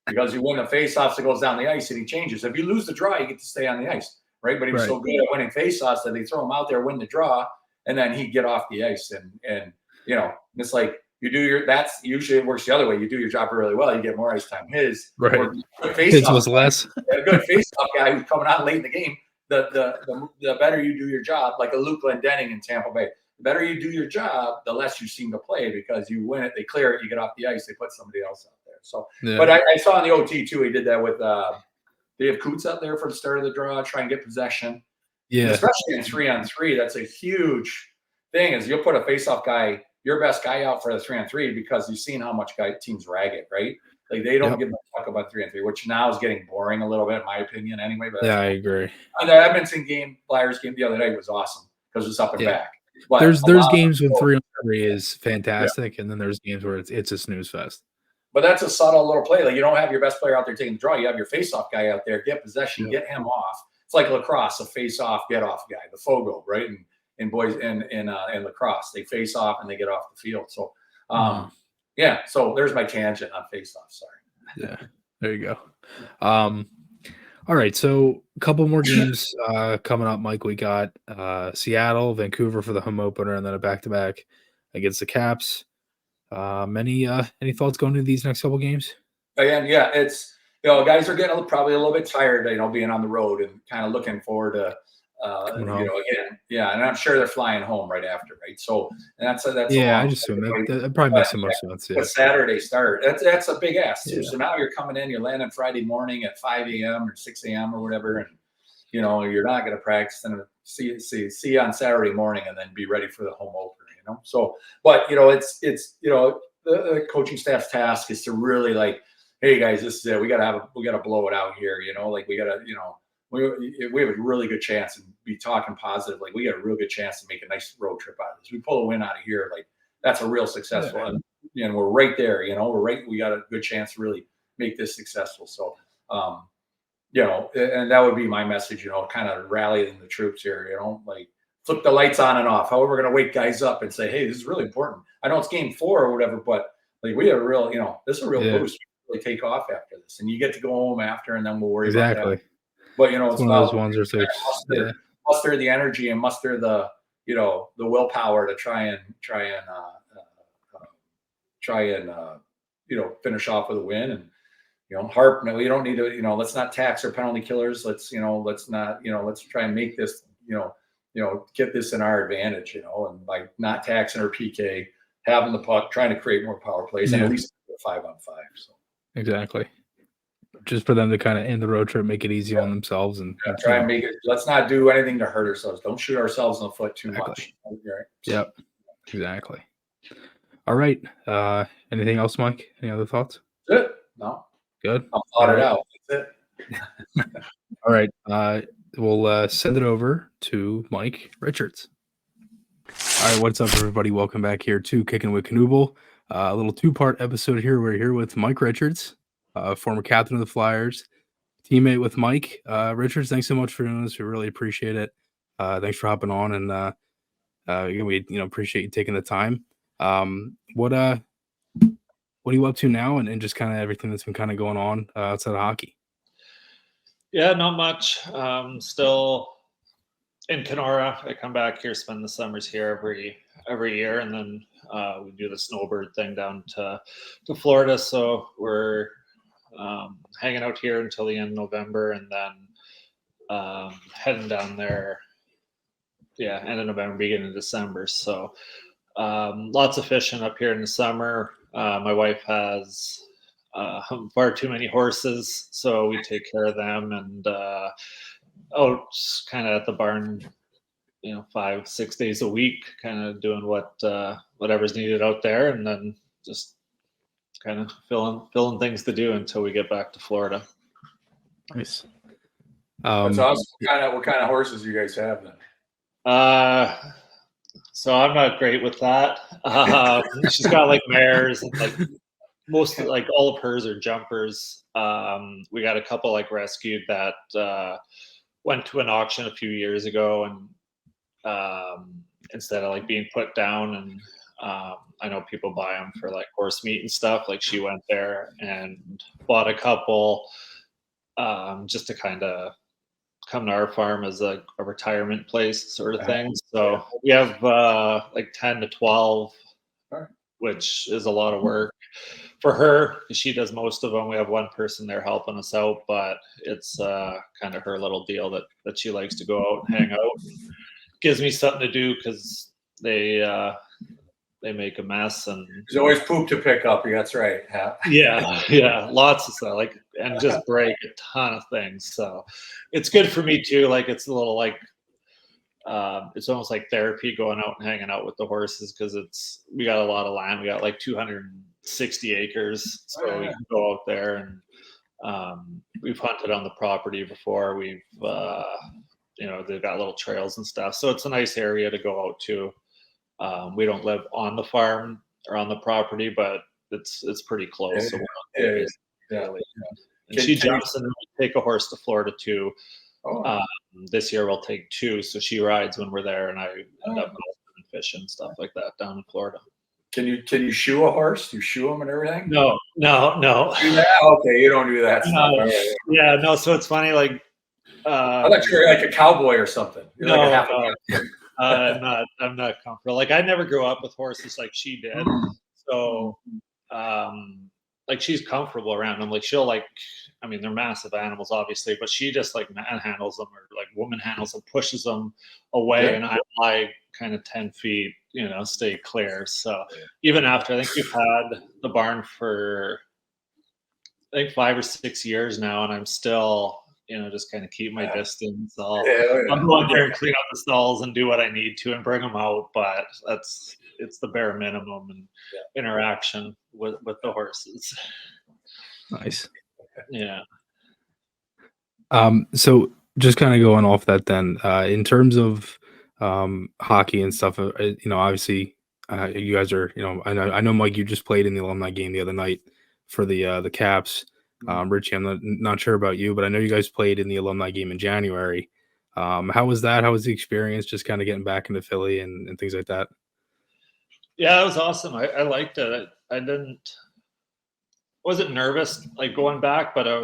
Because you win the faceoffs, it goes down the ice and he changes. If you lose the draw, you get to stay on the ice, right? But he was so good at winning faceoffs that they throw him out there, win the draw, and then he'd get off the ice. And you know, it's like you do your. That's usually it works the other way. You do your job really well, you get more ice time. His was less. A good faceoff guy who's coming out late in the game. The better you do your job, like a Luke Glendening in Tampa Bay. The better you do your job, the less you seem to play because you win it, they clear it, you get off the ice, they put somebody else out there. So, but I saw in the OT too, he did that with they have Coots out there for the start of the draw, try and get possession. Yeah, and especially in 3-on-3, that's a huge thing. Is you'll put a faceoff guy, your best guy, out for the 3-on-3 because you've seen how much teams rag it, right? Like they don't give a fuck about 3-on-3, which now is getting boring a little bit, in my opinion, anyway. But I agree. And the Edmonton Flyers game the other night was awesome because it's up and back. But there's games when 3-on-3 is fantastic, and then there's games where it's a snooze fest. But that's a subtle little play. Like you don't have your best player out there taking the draw. You have your face-off guy out there, get possession, get him off. It's like lacrosse, a face-off, get-off guy, the Fogo, right? And in boys in lacrosse, they face off and they get off the field. So, so there's my tangent on face-off. Sorry. Yeah, there you go. All right, so a couple more games coming up, Mike. We got Seattle, Vancouver for the home opener, and then a back-to-back against the Caps. Any thoughts going into these next couple games? Again, it's guys are getting probably a little bit tired, being on the road and kind of looking forward to and I'm sure they're flying home right after, right? So and that's I just assume that probably makes so much sense. Yeah. But Saturday start, that's a big ask too. So now you're coming in, you're landing Friday morning at 5 a.m. or 6 a.m. or whatever, and you're not going to practice and see you on Saturday morning and then be ready for the home opener. So, but it's the coaching staff's task is to really hey guys, this is it. We got to blow it out here. We got to we have a really good chance and be talking positive. Like we got a real good chance to make a nice road trip out of this. We pull a win out of here, that's a real successful, and we're right there. We got a good chance to really make this successful. So, and that would be my message. Kind of rallying the troops here. Flip the lights on and off. However, we're going to wake guys up and say, hey, this is really important. I know it's game 4 or whatever, but we have a real, this is a real boost. We really take off after this, and you get to go home after, and then we'll worry about that. But it's one of those ones or so. Muster the energy and muster the the willpower to try and finish off with a win. And Harp. No, we don't need to. Let's not tax our penalty killers. Let's not. Let's try and make this. Get this in our advantage. And by not taxing our PK, having the puck, trying to create more power plays, and at least 5-on-5. So exactly. Just for them to kind of end the road trip, make it easy on themselves, and try and make it. Let's not do anything to hurt ourselves. Don't shoot ourselves in the foot too much. Right? Yep, exactly. All right. Anything else, Mike? Any other thoughts? Good. No. Good. I'll thought it out. That's it. All right. We'll send it over to Mike Richards. All right. What's up, everybody? Welcome back here to Kickin It With Knuble. A little 2-part episode here. We're here with Mike Richards, former captain of the Flyers, teammate with Mike. Richards, thanks so much for doing this. We really appreciate it. Thanks for hopping on, and we appreciate you taking the time. What are you up to now, and just kind of everything that's been kind of going on outside of hockey? Yeah, not much. Still in Kenora. I come back here, spend the summers here every year, and then we do the snowbird thing down to Florida. So we're hanging out here until the end of November, and then heading down there, end of November, beginning of December. So lots of fishing up here in the summer. My wife has far too many horses, so we take care of them, and out kind of at the barn 5-6 days a week, kind of doing whatever's needed out there, and then just kind of filling things to do until we get back to Florida. Nice. That's awesome. What kind of horses you guys have then? So I'm not great with that. She's got mares, and most all of hers are jumpers. We got a couple rescued that went to an auction a few years ago, and instead of being put down, and I know people buy them for like horse meat and stuff. Like she went there and bought a couple just to kind of come to our farm as a retirement place sort of thing. So we have like 10 to 12, which is a lot of work for her. She does most of them. We have one person there helping us out, but it's kind of her little deal that she likes to go out and hang out. Gives me something to do because they make a mess, and there's always poop to pick up. That's right. yeah, lots of stuff, like, and just break a ton of things. So it's good for me too. Like it's a little like it's almost like therapy going out and hanging out with the horses, because we got a lot of land. We got like 260 acres, so we can go out there, and we've hunted on the property before. We've they've got little trails and stuff, so it's a nice area to go out to. We don't live on the farm or on the property, but it's pretty close. So and she jumps and we take a horse to Florida too. This year we'll take 2, so she rides when we're there, and I end up golfing and fishing, stuff like that down in Florida. Can you shoe a horse? Do you shoe them and everything? No. Do that? Okay, you don't do that stuff. Right. Yeah, no. So it's funny, like I thought you were like a cowboy or something. You're no, like I'm not comfortable. Like I never grew up with horses like she did, so like she's comfortable around them. Like she'll they're massive animals, obviously, but she just like manhandles them, or like woman handles them, pushes them away, and I'm like kind of 10 feet, stay clear. So even after, I think we've had the barn for I think 5 or 6 years now, and I'm still just kind of keep my distance. I'll go in there and clean up the stalls and do what I need to and bring them out, but it's the bare minimum and interaction with the horses. Nice. Yeah. So just kind of going off that then, in terms of hockey and stuff, obviously you guys are, I know Mike, you just played in the alumni game the other night for the Caps. Richie, I'm not sure about you, but I know you guys played in the alumni game in January. How was that? How was the experience, just kind of getting back into Philly and things like that? Yeah, it was awesome. I liked it. I wasn't nervous like going back, but I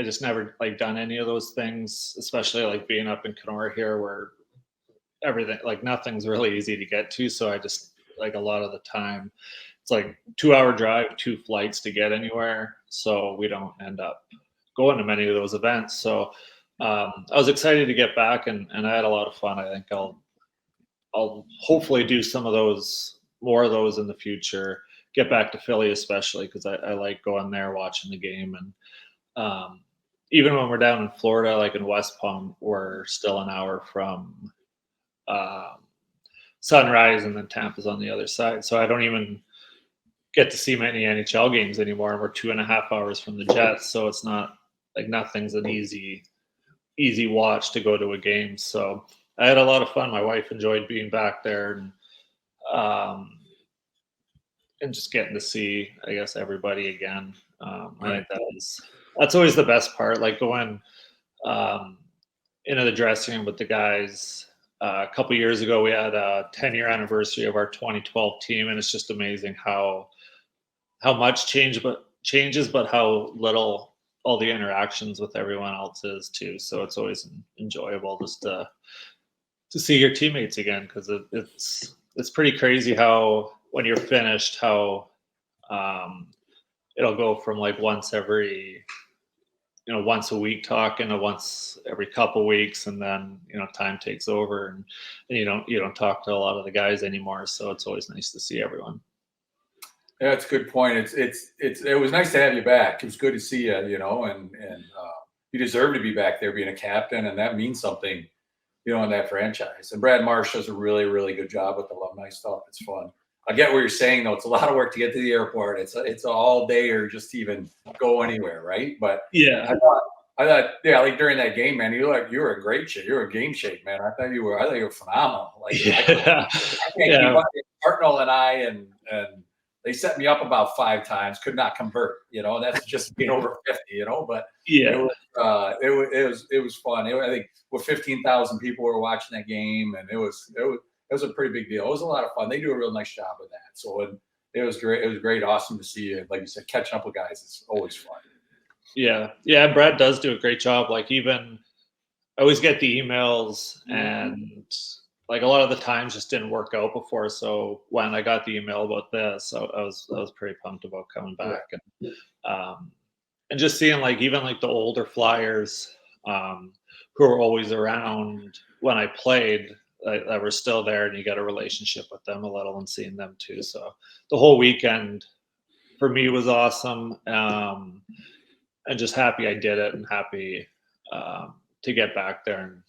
just never like done any of those things, especially like being up in Kenora here, where everything, like nothing's really easy to get to. So I just like a lot of the time it's like 2-hour drive, 2 flights to get anywhere. So we don't end up going to many of those events. So I was excited to get back, and I had a lot of fun. I think I'll hopefully do more of those in the future. Get back to Philly, especially because I like going there, watching the game. And even when we're down in Florida, like in West Palm, we're still an hour from Sunrise, and then Tampa's on the other side. So I don't even get to see many NHL games anymore, and we're 2.5 hours from the Jets. So it's not like nothing's an easy watch to go to a game. So I had a lot of fun. My wife enjoyed being back there, and just getting to see, I guess, everybody again. I think that's always the best part. Like going into the dressing room with the guys. A couple of years ago, we had a 10-year anniversary of our 2012 team, and it's just amazing how much changes, but how little all the interactions with everyone else is too. So it's always enjoyable just to see your teammates again, because it's pretty crazy how when you're finished, how it'll go from like once a week talking to once every couple weeks, and then time takes over, and you don't talk to a lot of the guys anymore. So it's always nice to see everyone. Yeah, it's a good point. It was nice to have you back. It was good to see you, and you deserve to be back there being a captain, and that means something, in that franchise. And Brad Marsh does a really, really good job with the alumni stuff. It's fun. I get what you're saying, though. It's a lot of work to get to the airport. It's all day, or just even go anywhere, right? But yeah, I thought, like during that game, man, you were in great shape. You were in game shape, man. I thought you were phenomenal. Like, I can't keep up with Hartnell and I, and they set me up about 5 times, could not convert. That's just being over 50. But yeah, it was fun. I think with 15,000 people were watching that game, and it was it was a pretty big deal. It was a lot of fun. They do a real nice job of that. So it was great. It was great. Awesome to see you. Like you said, catching up with guys is always fun. Yeah. Yeah. Brad does do a great job. Like even I always get the emails and like a lot of the times just didn't work out before. So when I got the email about this, I was pretty pumped about coming back and just seeing like even like the older Flyers who were always around when I played that were still there, and you got a relationship with them a little and seeing them too. So the whole weekend for me was awesome, and just happy I did it and happy to get back there and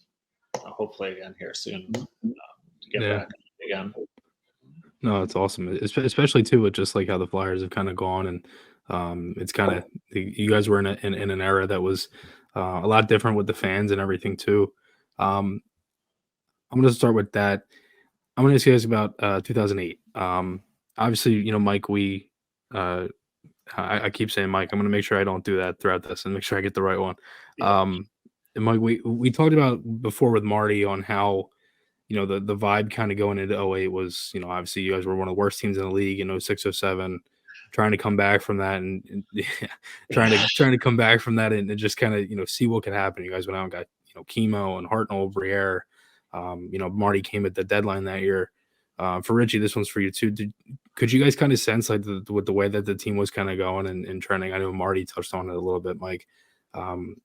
hopefully again here soon to get back again. No, it's awesome, especially too with just like how the Flyers have kind of gone, and it's kind of you guys were in an era that was a lot different with the fans and everything too. I'm going to start with that. I'm going to ask you guys about 2008. Obviously, you know, Mike, I keep saying Mike. I'm going to make sure I don't do that throughout this and make sure I get the right one. And Mike, we talked about before with Marty on how, you know, the vibe kind of going into 08 was, you know, obviously you guys were one of the worst teams in the league in 06, 07, trying to come back from that and trying to come back from that and just kind of, you know, see what could happen. You guys went out and got, you know, Chemo and Hartnell, Briere. You know, Marty came at the deadline that year. For Richie, this one's for you too. Could you guys kind of sense like with the way that the team was kind of going and trending? I know Marty touched on it a little bit, Mike.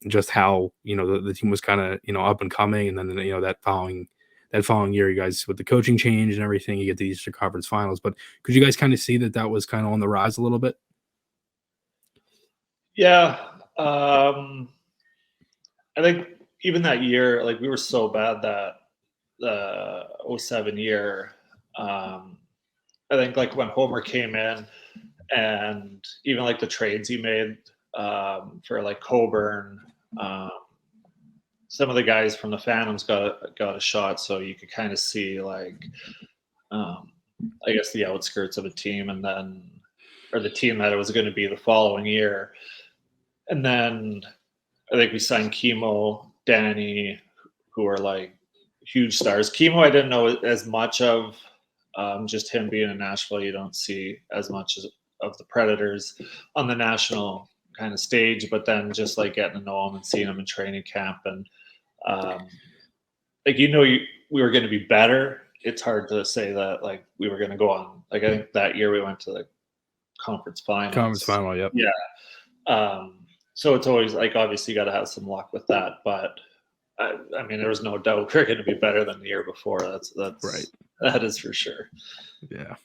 Just how, you know, the team was kind of, you know, up and coming, and then, you know, that following year, you guys with the coaching change and everything, you get the Eastern Conference Finals. But could you guys kind of see that was kind of on the rise a little bit? Yeah, I think even that year, like we were so bad that the 07 year. I think like when Homer came in, and even like the trades he made for like Coburn, some of the guys from the Phantoms got a shot, so you could kind of see like I guess the outskirts of a team, and then or the team that it was going to be the following year. And then I think we signed Chemo, Danny, who are like huge stars. Chemo I didn't know as much of. Just him being in Nashville, you don't see as much of the Predators on the national kind of stage, but then just like getting to know him and seeing him in training camp, and like, you know, we were going to be better. It's hard to say that like we were going to go on. Like I think that year we went to the conference final. Yep. Yeah. So it's always like obviously you got to have some luck with that, but I mean there was no doubt we're going to be better than the year before. That's right. That is for sure. Yeah.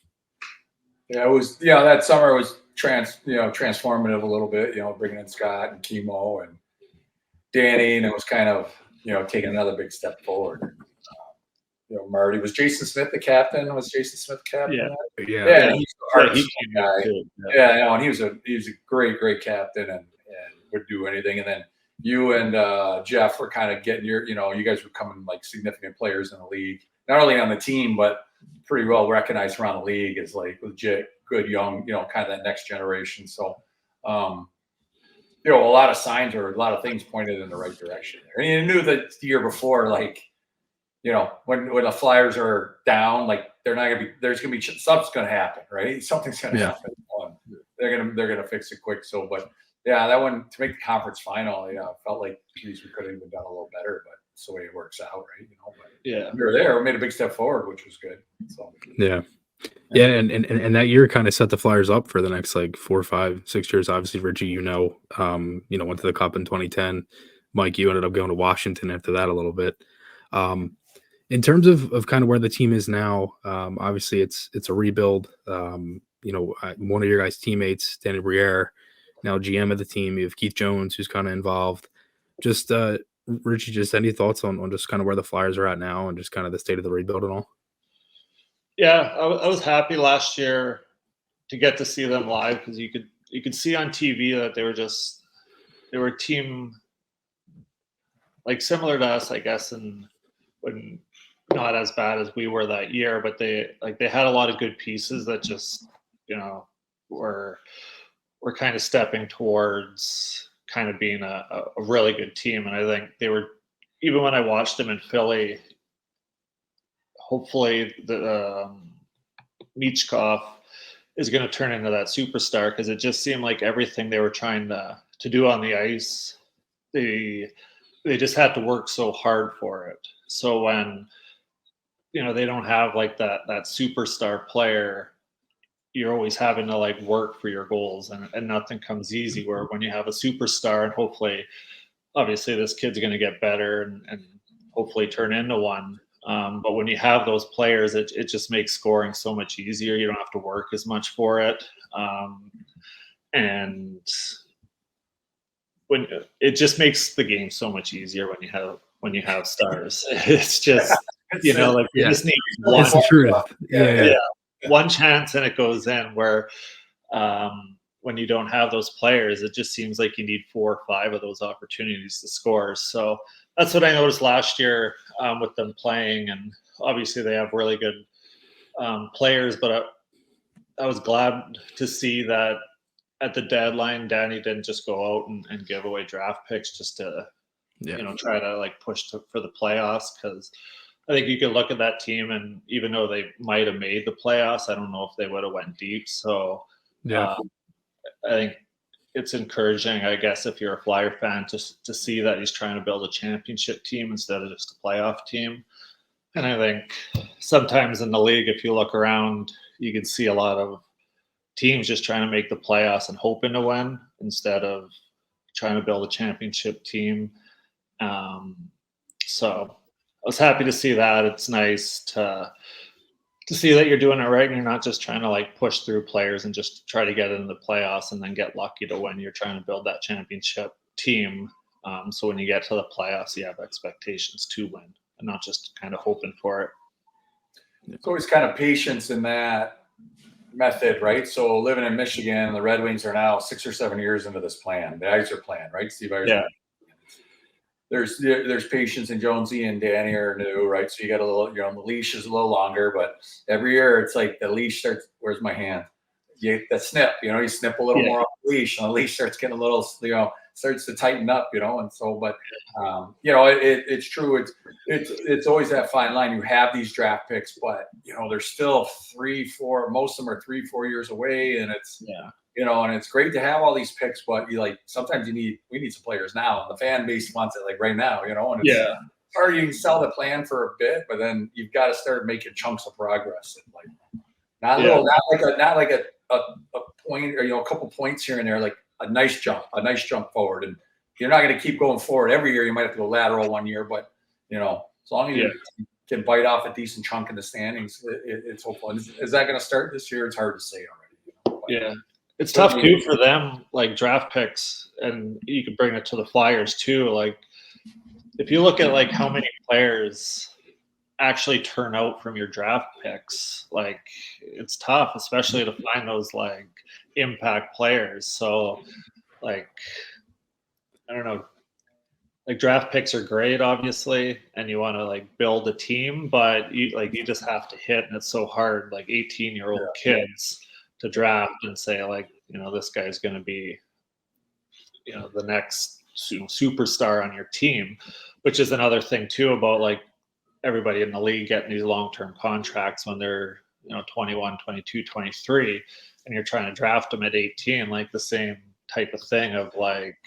Yeah, it was. Yeah, that summer was transformative a little bit. You know, bringing in Scott and Chemo and Danny, and it was kind of, you know, taking another big step forward. You know, Marty, was Jason Smith the captain? Was Jason Smith the captain? Yeah. He's a hard guy. Yeah, no, and he was a great captain and would do anything. And then you and Jeff were kind of getting you guys were becoming like significant players in the league, not only on the team but pretty well recognized around the league as like legit good young, you know, kind of that next generation. So, you know, a lot of signs or a lot of things pointed in the right direction there. And you knew that the year before, like, you know, when the Flyers are down, like there's going to be something's going to happen, right? Something's going to happen. They're going to fix it quick. So, but yeah, that one to make the conference final, yeah, felt like geez, we could have even done a little better, but it's the way it works out, right? You know, but yeah, we were there. We made a big step forward, which was good. So yeah, and that year kind of set the Flyers up for the next like 4, 5, 6 years. Obviously, Richie, you know, went to the Cup in 2010. Mike, you ended up going to Washington after that a little bit. In terms of kind of where the team is now, obviously it's a rebuild. You know, one of your guys' teammates, Danny Briere, now GM of the team. You have Keith Jones, who's kind of involved. Just Richie, just any thoughts on just kind of where the Flyers are at now and just kind of the state of the rebuild and all? Yeah, I was happy last year to get to see them live because you could see on TV that they were a team like similar to us, I guess, and when not as bad as we were that year, but they had a lot of good pieces that just, you know, were kind of stepping towards kind of being a really good team. And I think they were, even when I watched them in Philly, hopefully the Michkov is going to turn into that superstar, because it just seemed like everything they were trying to do on the ice, they just had to work so hard for it. So when they don't have like that superstar player, you're always having to like work for your goals, and nothing comes easy. Where when you have a superstar, and hopefully, obviously, this kid's going to get better and hopefully turn into one. But when you have those players, it just makes scoring so much easier. You don't have to work as much for it, and when it just makes the game so much easier when you have stars. It's just you just need one. It's the truth. Yeah. One chance and it goes in. Where when you don't have those players, it just seems like you need 4 or 5 of those opportunities to score. So that's what I noticed last year with them playing, and obviously they have really good players. But I was glad to see that at the deadline, Danny didn't just go out and give away draft picks just to try to like push for the playoffs, because I think you could look at that team, and even though they might have made the playoffs, I don't know if they would have went deep. So I think it's encouraging, I guess, if you're a Flyer fan, to see that he's trying to build a championship team instead of just a playoff team. And I think sometimes in the league, if you look around, you can see a lot of teams just trying to make the playoffs and hoping to win instead of trying to build a championship team. So I was happy to see that. It's nice to see that you're doing it right, and you're not just trying to like push through players and just try to get into the playoffs and then get lucky to win. You're trying to build that championship team. So when you get to the playoffs, you have expectations to win and not just kind of hoping for it. It's always kind of patience in that method, right? So living in Michigan, the Red Wings are now 6 or 7 years into this plan, the Iser plan, right? Steve Iser. Yeah. There's patience, and Jonesy and Danny are new, right? So you got a little, the leash is a little longer, but every year it's like the leash starts. Where's my hand? The snip, you snip a little more off the leash, and the leash starts getting a little, starts to tighten up, and so, but it's true. It's always that fine line. You have these draft picks, but they're still 3, 4. Most of them are 3, 4 years away, and it's and it's great to have all these picks, but sometimes we need some players now, and the fan base wants it like right now, and it's hard. You can sell the plan for a bit, but then you've got to start making chunks of progress, and not like a point or a couple points here and there, like a nice jump forward. And you're not going to keep going forward every year. You might have to go lateral one year, but as long as you can bite off a decent chunk in the standings, it's hopeful. Is that going to start this year? It's hard to say already. It's tough too for them, like draft picks, and you can bring it to the Flyers too. Like if you look at like how many players actually turn out from your draft picks, like it's tough, especially to find those like impact players. So like, I don't know, like draft picks are great, obviously, and you want to like build a team, but you just have to hit, and it's so hard, like 18-year-old kids to draft and say like, this guy's going to be, the next superstar on your team, which is another thing too about like everybody in the league getting these long-term contracts when they're 21, 22, 23, and you're trying to draft them at 18, like the same type of thing of like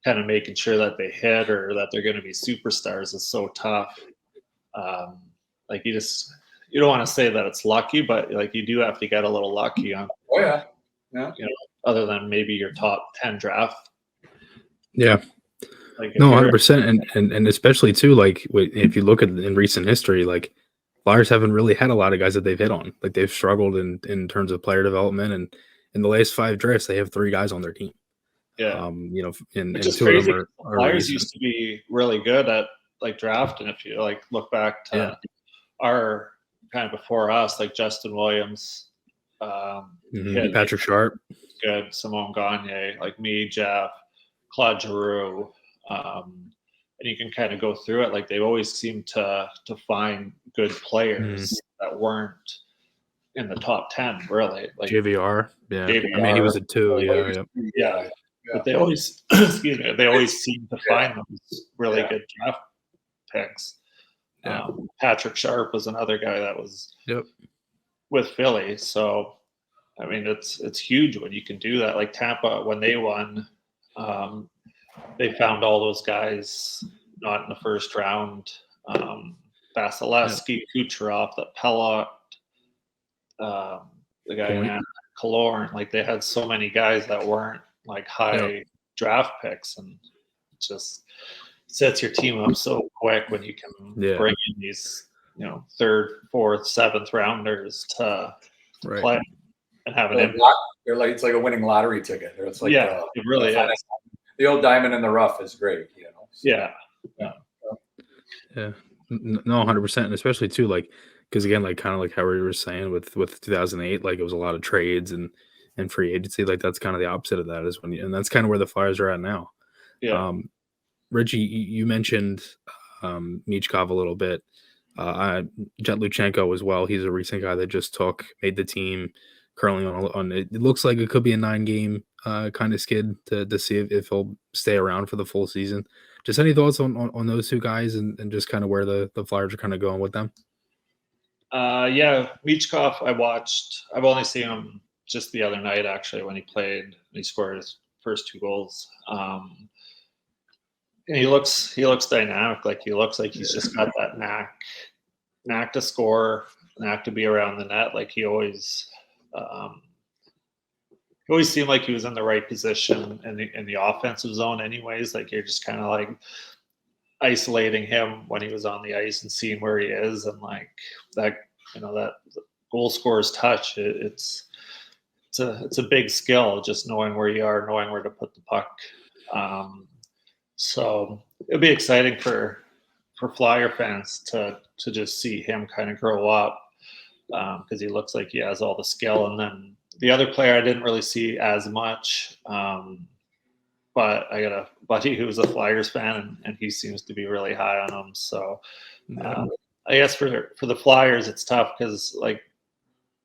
kind of making sure that they hit or that they're going to be superstars is so tough. Like you don't want to say that it's lucky, but like you do have to get a little lucky on. Oh yeah. Other than maybe your top 10 draft. Yeah. Like no, 100%, and especially too, like if you look at in recent history, like Flyers haven't really had a lot of guys that they've hit on. Like they've struggled in terms of player development, and in the last 5 drafts, they have 3 guys on their team. Yeah. And 2 crazy. of them are Flyers used to be really good at like drafting. If you like look back to our kind of before us, like Justin Williams, Patrick Sharp, good, Simone Gagne, like me, Jeff, Claude Giroux, and you can kind of go through it. Like they always seem to find good players that weren't in the top 10, really. Like JVR, JVR, I mean he was a 2, yeah. But they always, excuse me, they always seem to find those really good draft picks. Yeah. Patrick Sharp was another guy that was with Philly. So, I mean, it's huge when you can do that. Like Tampa, when they won, they found all those guys not in the first round. Vasilevsky, Kucherov, the Pelot, the guy in Killorn. Like they had so many guys that weren't like high draft picks, and it just sets your team up so quick when you can bring in these, third, fourth, seventh rounders to play and have an impact. They're like, it's like a winning lottery ticket. It's like it really is. The old diamond in the rough is great, So, Yeah. No, 100%, and especially too, like, because again, like kind of like how we were saying with 2008, like it was a lot of trades and free agency. Like that's kind of the opposite of that, is when and that's kind of where the Flyers are at now. Yeah. Reggie, you mentioned Michkov a little bit. Jet Luchanko as well. He's a recent guy that just made the team. Currently on it looks like it could be a 9-game kind of skid to see if he'll stay around for the full season. Just any thoughts on those two guys and just kind of where the Flyers are kind of going with them? Michkov, I've only seen him just the other night, actually, when he played. He scored his first 2 goals. And he looks dynamic. Like he looks like he's just got that knack to score, knack to be around the net. Like he always seemed like he was in the right position in the offensive zone anyways. Like you're just kind of like isolating him when he was on the ice and seeing where he is, and like that, that goal scorer's touch. It's a big skill, just knowing where you are, knowing where to put the puck. So it'll be exciting for Flyer fans to just see him kind of grow up, because he looks like he has all the skill. And then the other player I didn't really see as much, but I got a buddy who's a Flyers fan, and he seems to be really high on him. So I guess for the Flyers, it's tough because, like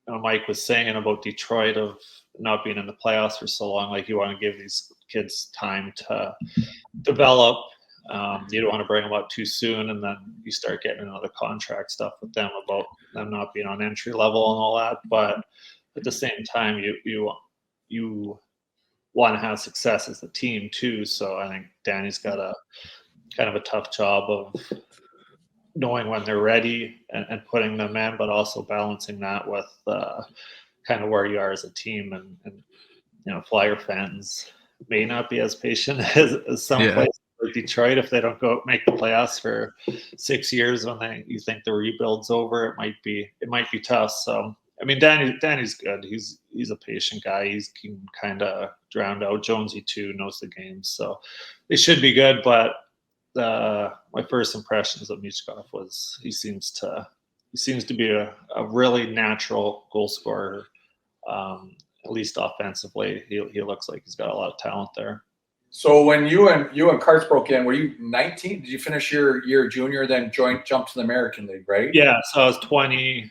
Mike was saying about Detroit, of not being in the playoffs for so long, like you want to give these kids time to develop. You don't want to bring them up too soon, and then you start getting into the contract stuff with them about them not being on entry level and all that. But at the same time, you want to have success as a team too. So I think Danny's got a kind of a tough job of knowing when they're ready and putting them in, but also balancing that with kind of where you are as a team. And Flyer fans may not be as patient as some places like Detroit. If they don't make the playoffs for 6 years when you think the rebuild's over, it might be tough. So I mean, Danny's good. He's a patient guy. He can kind of drown out. Jonesy too knows the game, so they should be good. But my first impressions of Michkov was he seems to be a really natural goal scorer. At least offensively, he looks like he's got a lot of talent there. So when you and Karts broke in, were you 19? Did you finish your junior, then jumped to the American League, right? Yeah, so I was 20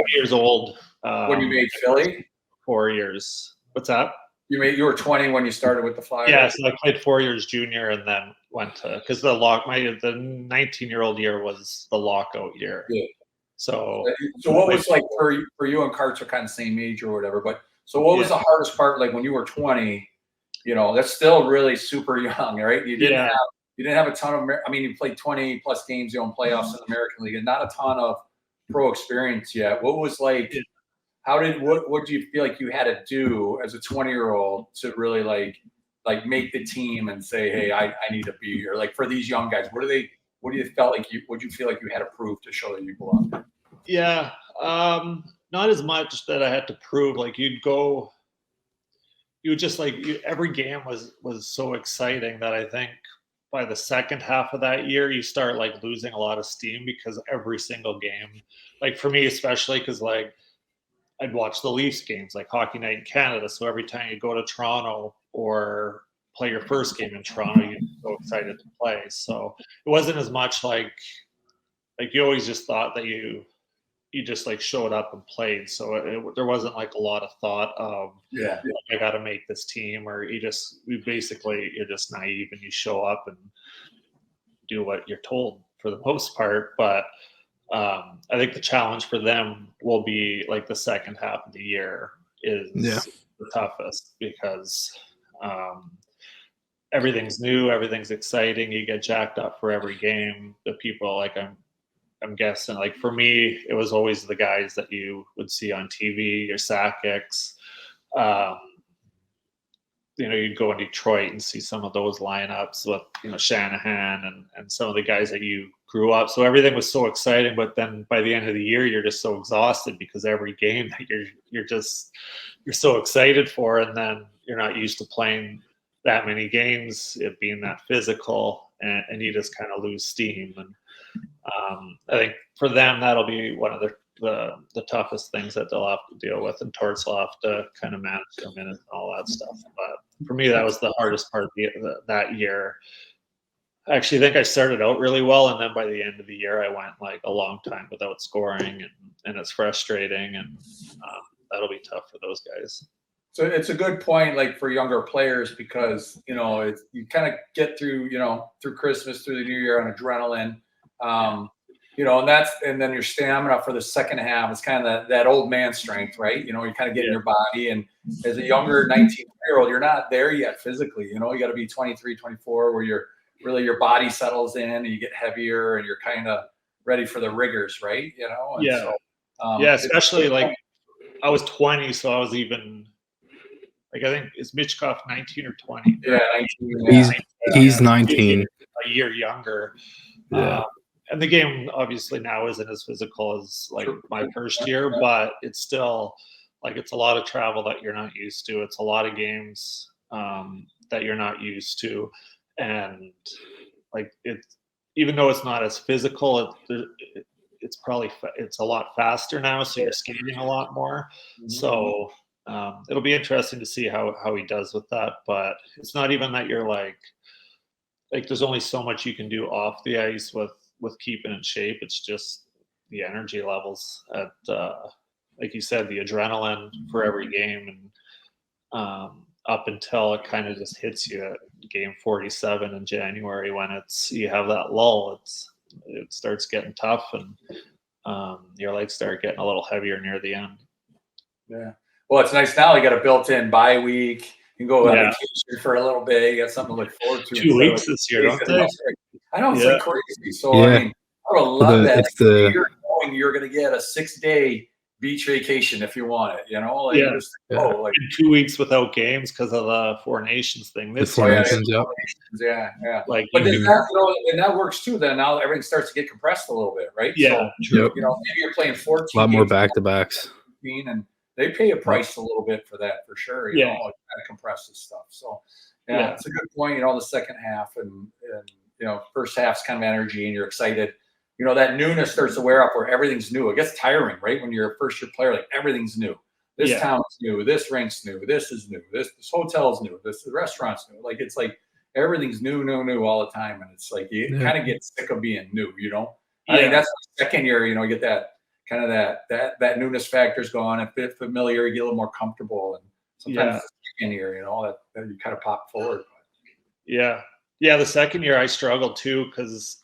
years old. When you made Philly? 4 years. What's that? You were 20 when you started with the Flyers? Yeah, so I played 4 years junior and then went to, because the 19-year-old year was the lockout year. Yeah. So what was like for you and Karts are kind of same age or whatever, but so what was the hardest part, like when you were 20? That's still really super young, right? You didn't have a ton of, you played 20 plus games, in playoffs in the American League, and not a ton of pro experience yet. What was like, what do you feel like you had to do as a 20-year-old to really like make the team and say, hey, I need to be here? Like for these young guys, what do you feel like you had to prove to show that you belong? Yeah. Not as much that I had to prove. Like every game was so exciting that I think by the second half of that year, you start like losing a lot of steam, because every single game, like for me, especially because like I'd watch the Leafs games, like Hockey Night in Canada. So every time you go to Toronto or play your first game in Toronto, you're so excited to play. So it wasn't as much like you always just thought that you just like showed up and played. So there wasn't like a lot of thought of, I got to make this team, or you're just naive and you show up and do what you're told for the most part. But I think the challenge for them will be like the second half of the year is the toughest because everything's new, everything's exciting. You get jacked up for every game. The people, like I'm guessing, like for me, it was always the guys that you would see on TV, your Sakic's. You'd go in Detroit and see some of those lineups with, Shanahan and some of the guys that you grew up. So everything was so exciting, but then by the end of the year, you're just so exhausted because every game that you're so excited for, and then you're not used to playing that many games, it being that physical, and you just kind of lose steam. And I think for them, that'll be one of the toughest things that they'll have to deal with, and Torts will have to kind of manage their minutes and all that stuff. But for me, that was the hardest part of that year. I actually think I started out really well, and then by the end of the year, I went like a long time without scoring, and it's frustrating, and that'll be tough for those guys. So it's a good point, like for younger players, because you kind of get through through Christmas, through the New Year on adrenaline, and then your stamina for the second half is kind of that old man strength, right? You kind of get in your body, and as a younger 19-year-old, you're not there yet physically. You got to be 23, 24, where your body settles in and you get heavier and you're kind of ready for the rigors, right? Especially like I was 20, so I was even. Like I think is Michkov 19 or 20? Yeah, 19. He's 19. A year younger. Yeah. And the game obviously now isn't as physical as like my first year, but it's still like it's a lot of travel that you're not used to. It's a lot of games that you're not used to, and like even though it's not as physical, it's probably it's a lot faster now, so you're skating a lot more. Mm-hmm. So. It'll be interesting to see how he does with that, but it's not even that you're like there's only so much you can do off the ice with keeping in shape. It's just the energy levels at like you said, the adrenaline for every game, and up until it kind of just hits you at game 47 in January when you have that lull, it starts getting tough, and your legs start getting a little heavier near the end. Yeah. Well, it's nice now. You got a built-in bye week. You can go on vacation for a little bit. You got something to look forward to. 2 weeks this year, don't they? I know, it's like crazy. So, I mean, I would love that. You're going to get a 6-day beach vacation if you want it, and 2 weeks without games because of the Four Nations thing. This year. Yeah. Like, but then that works too. Then now everything starts to get compressed a little bit, right? Yeah. So, maybe you're playing 14. A lot more back-to-backs. And they pay a price a little bit for that, for sure. It kind of compresses stuff. So, it's a good point. The second half and first half's kind of energy, and you're excited. That newness starts to wear up where everything's new. It gets tiring, right? When you're a first-year player, like everything's new. This town's new. This rink's new. This is new. This hotel's new. This restaurant's new. Like it's like everything's new all the time, and it's like you kind of get sick of being new. I think that's the second year. You get that. Kind of that newness factor's gone, a bit familiar, you get a little more comfortable, and sometimes the second year, that you kind of pop forward. Yeah, the second year I struggled too because,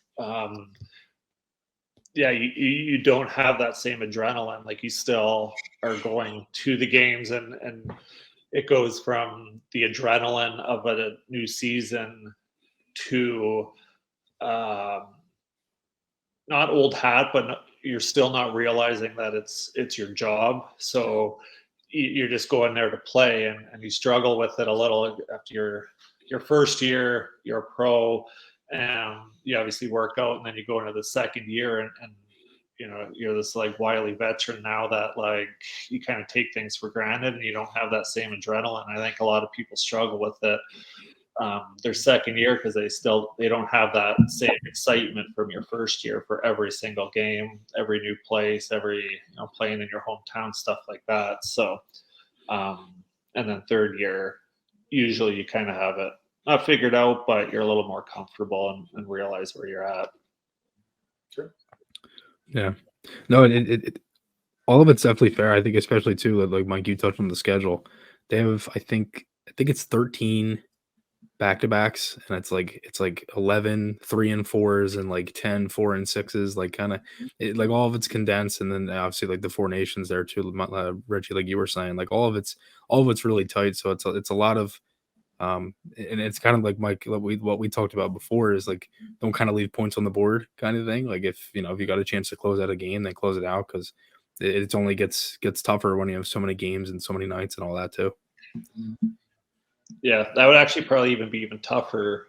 you don't have that same adrenaline. Like you still are going to the games, and it goes from the adrenaline of a new season to not old hat, but you're still not realizing that it's your job. So you're just going there to play, and you struggle with it a little after your first year, you're a pro, and you obviously work out, and then you go into the second year, and you're this like wily veteran now that like you kind of take things for granted, and you don't have that same adrenaline. I think a lot of people struggle with it their second year because they don't have that same excitement from your first year for every single game, every new place, every playing in your hometown, stuff like that. So and then third year, usually you kind of have it not figured out, but you're a little more comfortable and realize where you're at. Sure. Yeah. No, it all of it's definitely fair. I think especially too, like Mike, you touched on the schedule. They have I think it's 13 back-to-backs, and it's like 11 3-4s and like 10 4-6s, like kind of like all of it's condensed, and then obviously like the Four Nations there too, Reggie, like you were saying, like all of it's really tight. So it's a lot of and it's kind of like Mike, what we talked about before is like don't kind of leave points on the board kind of thing. Like if you got a chance to close out a game, then close it out, because it only gets tougher when you have so many games and so many nights and all that too. Yeah, that would actually probably be even tougher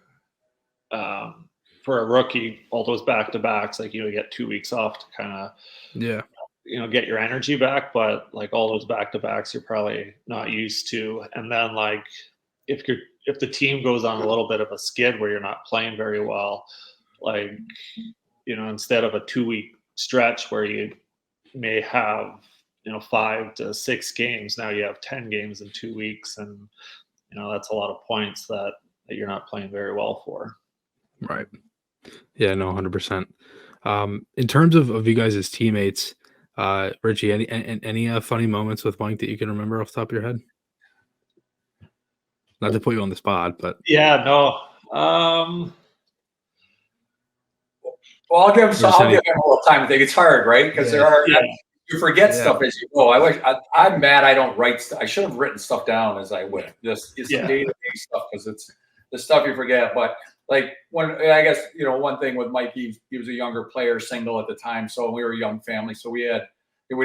for a rookie. All those back-to-backs, like you get 2 weeks off to kind of get your energy back, but like all those back-to-backs you're probably not used to. And then like if the team goes on a little bit of a skid where you're not playing very well, like instead of a 2-week stretch where you may have 5 to 6 games, now you have 10 games in 2 weeks, and that's a lot of points that you're not playing very well for. Right. Yeah, no, 100%. In terms of you guys as teammates, Richie, any funny moments with Mike that you can remember off the top of your head? Not to put you on the spot, but yeah, no. Well, I'll give him a little time to think. It's hard, right? Because you forget stuff as you go. I'm mad I don't write stuff. I should have written stuff down as I went. Just day-to-day stuff, because it's the stuff you forget. But like one thing with Mike, he was a younger player, single at the time, so we were a young family. So we'd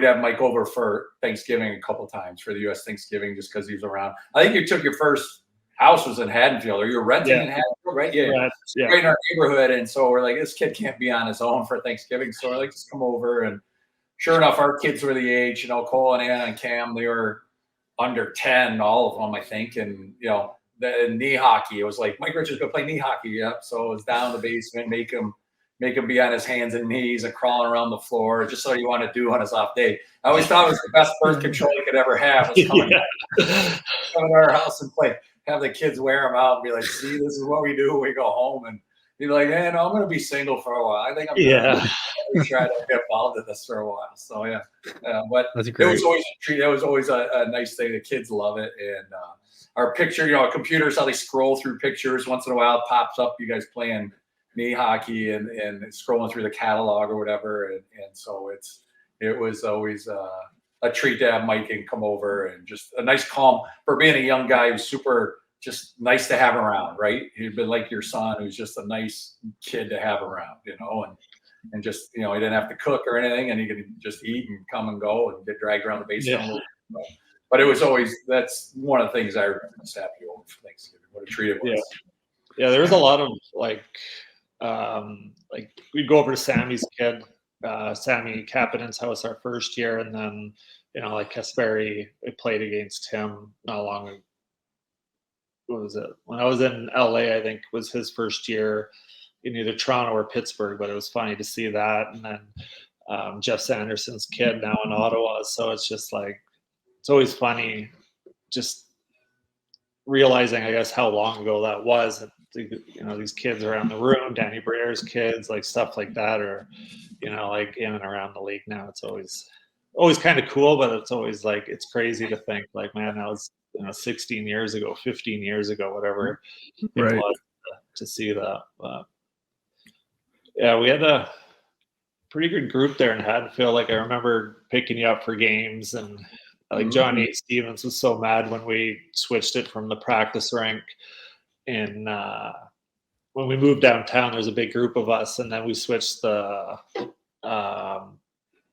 have Mike over for Thanksgiving a couple times, for the U.S. Thanksgiving, just because he was around. I think you took your first house was in Haddonfield, or you're renting in Haddonfield, right? Yeah, right in our neighborhood. And so we're like, this kid can't be on his own for Thanksgiving. So we're like, just come over. And sure enough, our kids were the age, Cole and Anna and Cam, they were under 10, all of them, I think. And, the knee hockey, it was like, Mike Richards going to play knee hockey. Yep. So it was down the basement, make him be on his hands and knees and crawling around the floor, just so you want to do on his off day. I always thought it was the best birth control you could ever have, was come to our house and play. Have the kids wear them out and be like, see, this is what we do when we go home. And be like, man, I'm going to be single for a while. I think I'm going to try to get involved in this for a while. So, but it was always a treat. It was always a nice thing. The kids love it. And our picture, computers, how they scroll through pictures. Once in a while, it pops up, you guys playing knee hockey and scrolling through the catalog or whatever. And so it was always a treat to have Mike and come over, and just a nice calm for being a young guy who's super just nice to have around, right? He'd been like your son, who's just a nice kid to have around, and just, he didn't have to cook or anything, and he could just eat and come and go and get dragged around the basement. Yeah. But it was always, that's one of the things I was happy over for Thanksgiving. What a treat it was. Yeah, there was a lot of like we'd go over to Sammy's kid, Sammy Kapanen's house our first year, and then like Kasperi, we played against him not long ago. What was it? When I was in LA, I think was his first year in either Toronto or Pittsburgh, but it was funny to see that. And then Jeff Sanderson's kid now in Ottawa. So it's just like, it's always funny just realizing, I guess, how long ago that was. And, these kids around the room, Danny Brayer's kids, like stuff like that, or, like in and around the league now. It's always kind of cool, but it's always like, it's crazy to think like, man, that was 16 years ago, 15 years ago, whatever it was, to see that. But yeah, we had a pretty good group there in Haddonfield. Like I remember picking you up for games, and like Johnny Stevens was so mad when we switched it from the practice rink. And when we moved downtown, there's a big group of us, and then we switched the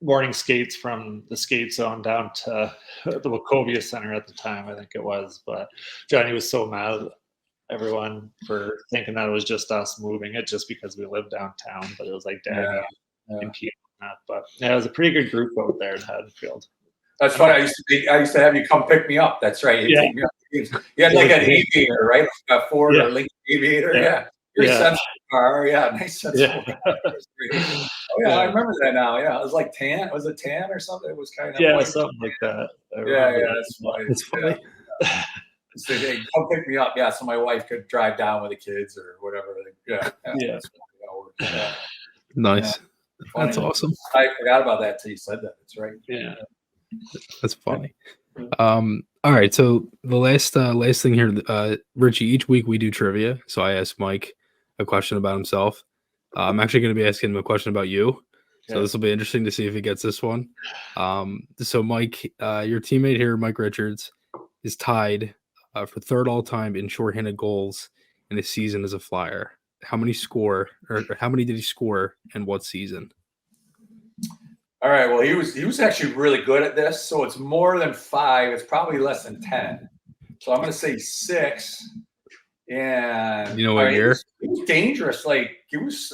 morning skates from the skate zone down to the Wachovia Center at the time, I think it was. But Johnny was so mad at everyone for thinking that it was just us moving it just because we lived downtown, but it was like Danny and Pete and that. But yeah, it was a pretty good group out there in Haddonfield. That's funny. I used to have you come pick me up. That's right. You take me up. You had like an aviator, right? A Ford or Lincoln aviator. Yeah. Your sensible car. Yeah. Nice sensible car. Oh, yeah. I remember that now. Yeah. It was like tan. Was it tan or something? It was kind of something like that. That's funny. It's funny. So they come pick me up. Yeah. So my wife could drive down with the kids or whatever. Nice. That's awesome. I forgot about that till you said that. That's right. Yeah. That's funny. All right. So the last thing here, Richie. Each week we do trivia. So I ask Mike a question about himself. I'm actually going to be asking him a question about you. So Okay. this will be interesting to see if he gets this one. So Mike, your teammate here, Mike Richards, is tied for third all time in shorthanded goals in a season as a Flyer. How many how many did he score and what season? All right. Well, he was actually really good at this. So it's more than 5. It's probably less than 10. So I'm going to say 6. And You know what year? He was dangerous. Like he was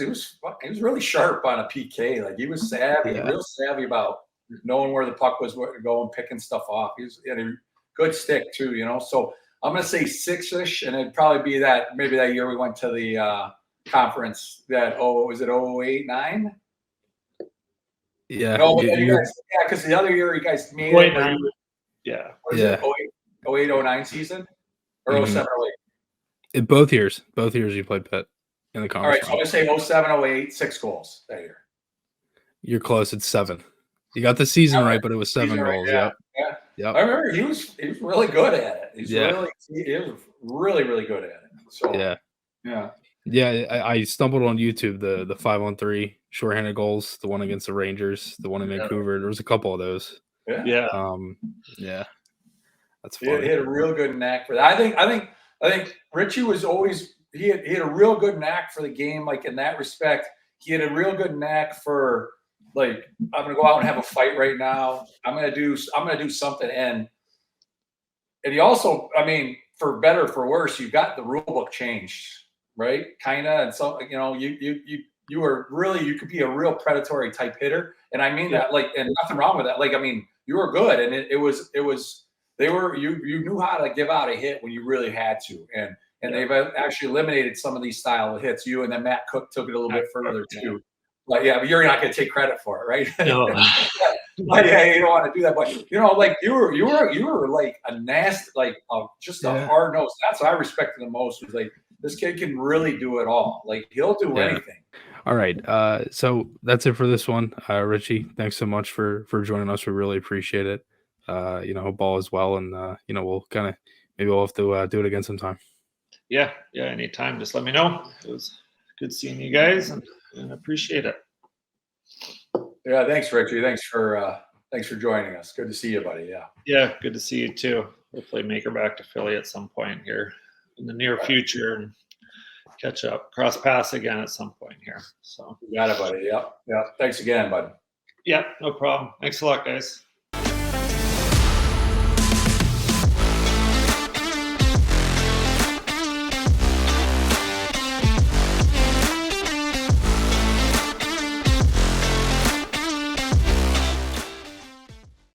really sharp on a PK. Like he was savvy, Yeah. real savvy about knowing where the puck was going, picking stuff off. He had a good stick too, So I'm going to say 6-ish, and it'd probably be maybe that year we went to the conference. Was it 08-09? Yeah. No, because the other year you guys made it. 09. Yeah. What is it? 08-09 season or 07-08? In both years you played Pitt in the conference. All right, so I'm going to say 07-08, 6 goals that year. You're close. It's 7. You got the season right, but it was 7 goals. Right, yeah. Yep. I remember he was really good at it. He was really good at it. So yeah. I stumbled on YouTube the 5-on-3 shorthanded goals, the one against the Rangers, the one in Vancouver. There was a couple of those. Yeah. That's funny. He had a real good knack for that. I think Richie was always he had a real good knack for the game. Like in that respect, he had a real good knack for like, I'm gonna go out and have a fight right now. I'm gonna do something. And he also, I mean, for better or for worse, you got the rule book changed, right? Kinda. And so, you were really, you could be a real predatory type hitter. And I mean that, like, and nothing wrong with that. Like, I mean, you were good, and you knew how to give out a hit when you really had to. And they've actually eliminated some of these style of hits. You and then Matt Cook took it a little bit further too. But but you're not going to take credit for it, right? No. But you don't want to do that. But like you were like a nasty, like just a hard nose. That's what I respected the most. Was like, this kid can really do it all. Like he'll do anything. All right. So that's it for this one. Richie, thanks so much for joining us. We really appreciate it. Ball as well. And, we'll maybe we'll have to do it again sometime. Yeah. Anytime. Just let me know. It was good seeing you guys and appreciate it. Yeah. Thanks, Richie. Thanks for joining us. Good to see you, buddy. Yeah. Yeah. Good to see you too. Hopefully make her back to Philly at some point here in the near future and catch up, cross paths again at some point here. So you got it, buddy. Yeah. Thanks again, bud. Yeah, no problem. Thanks a lot, guys.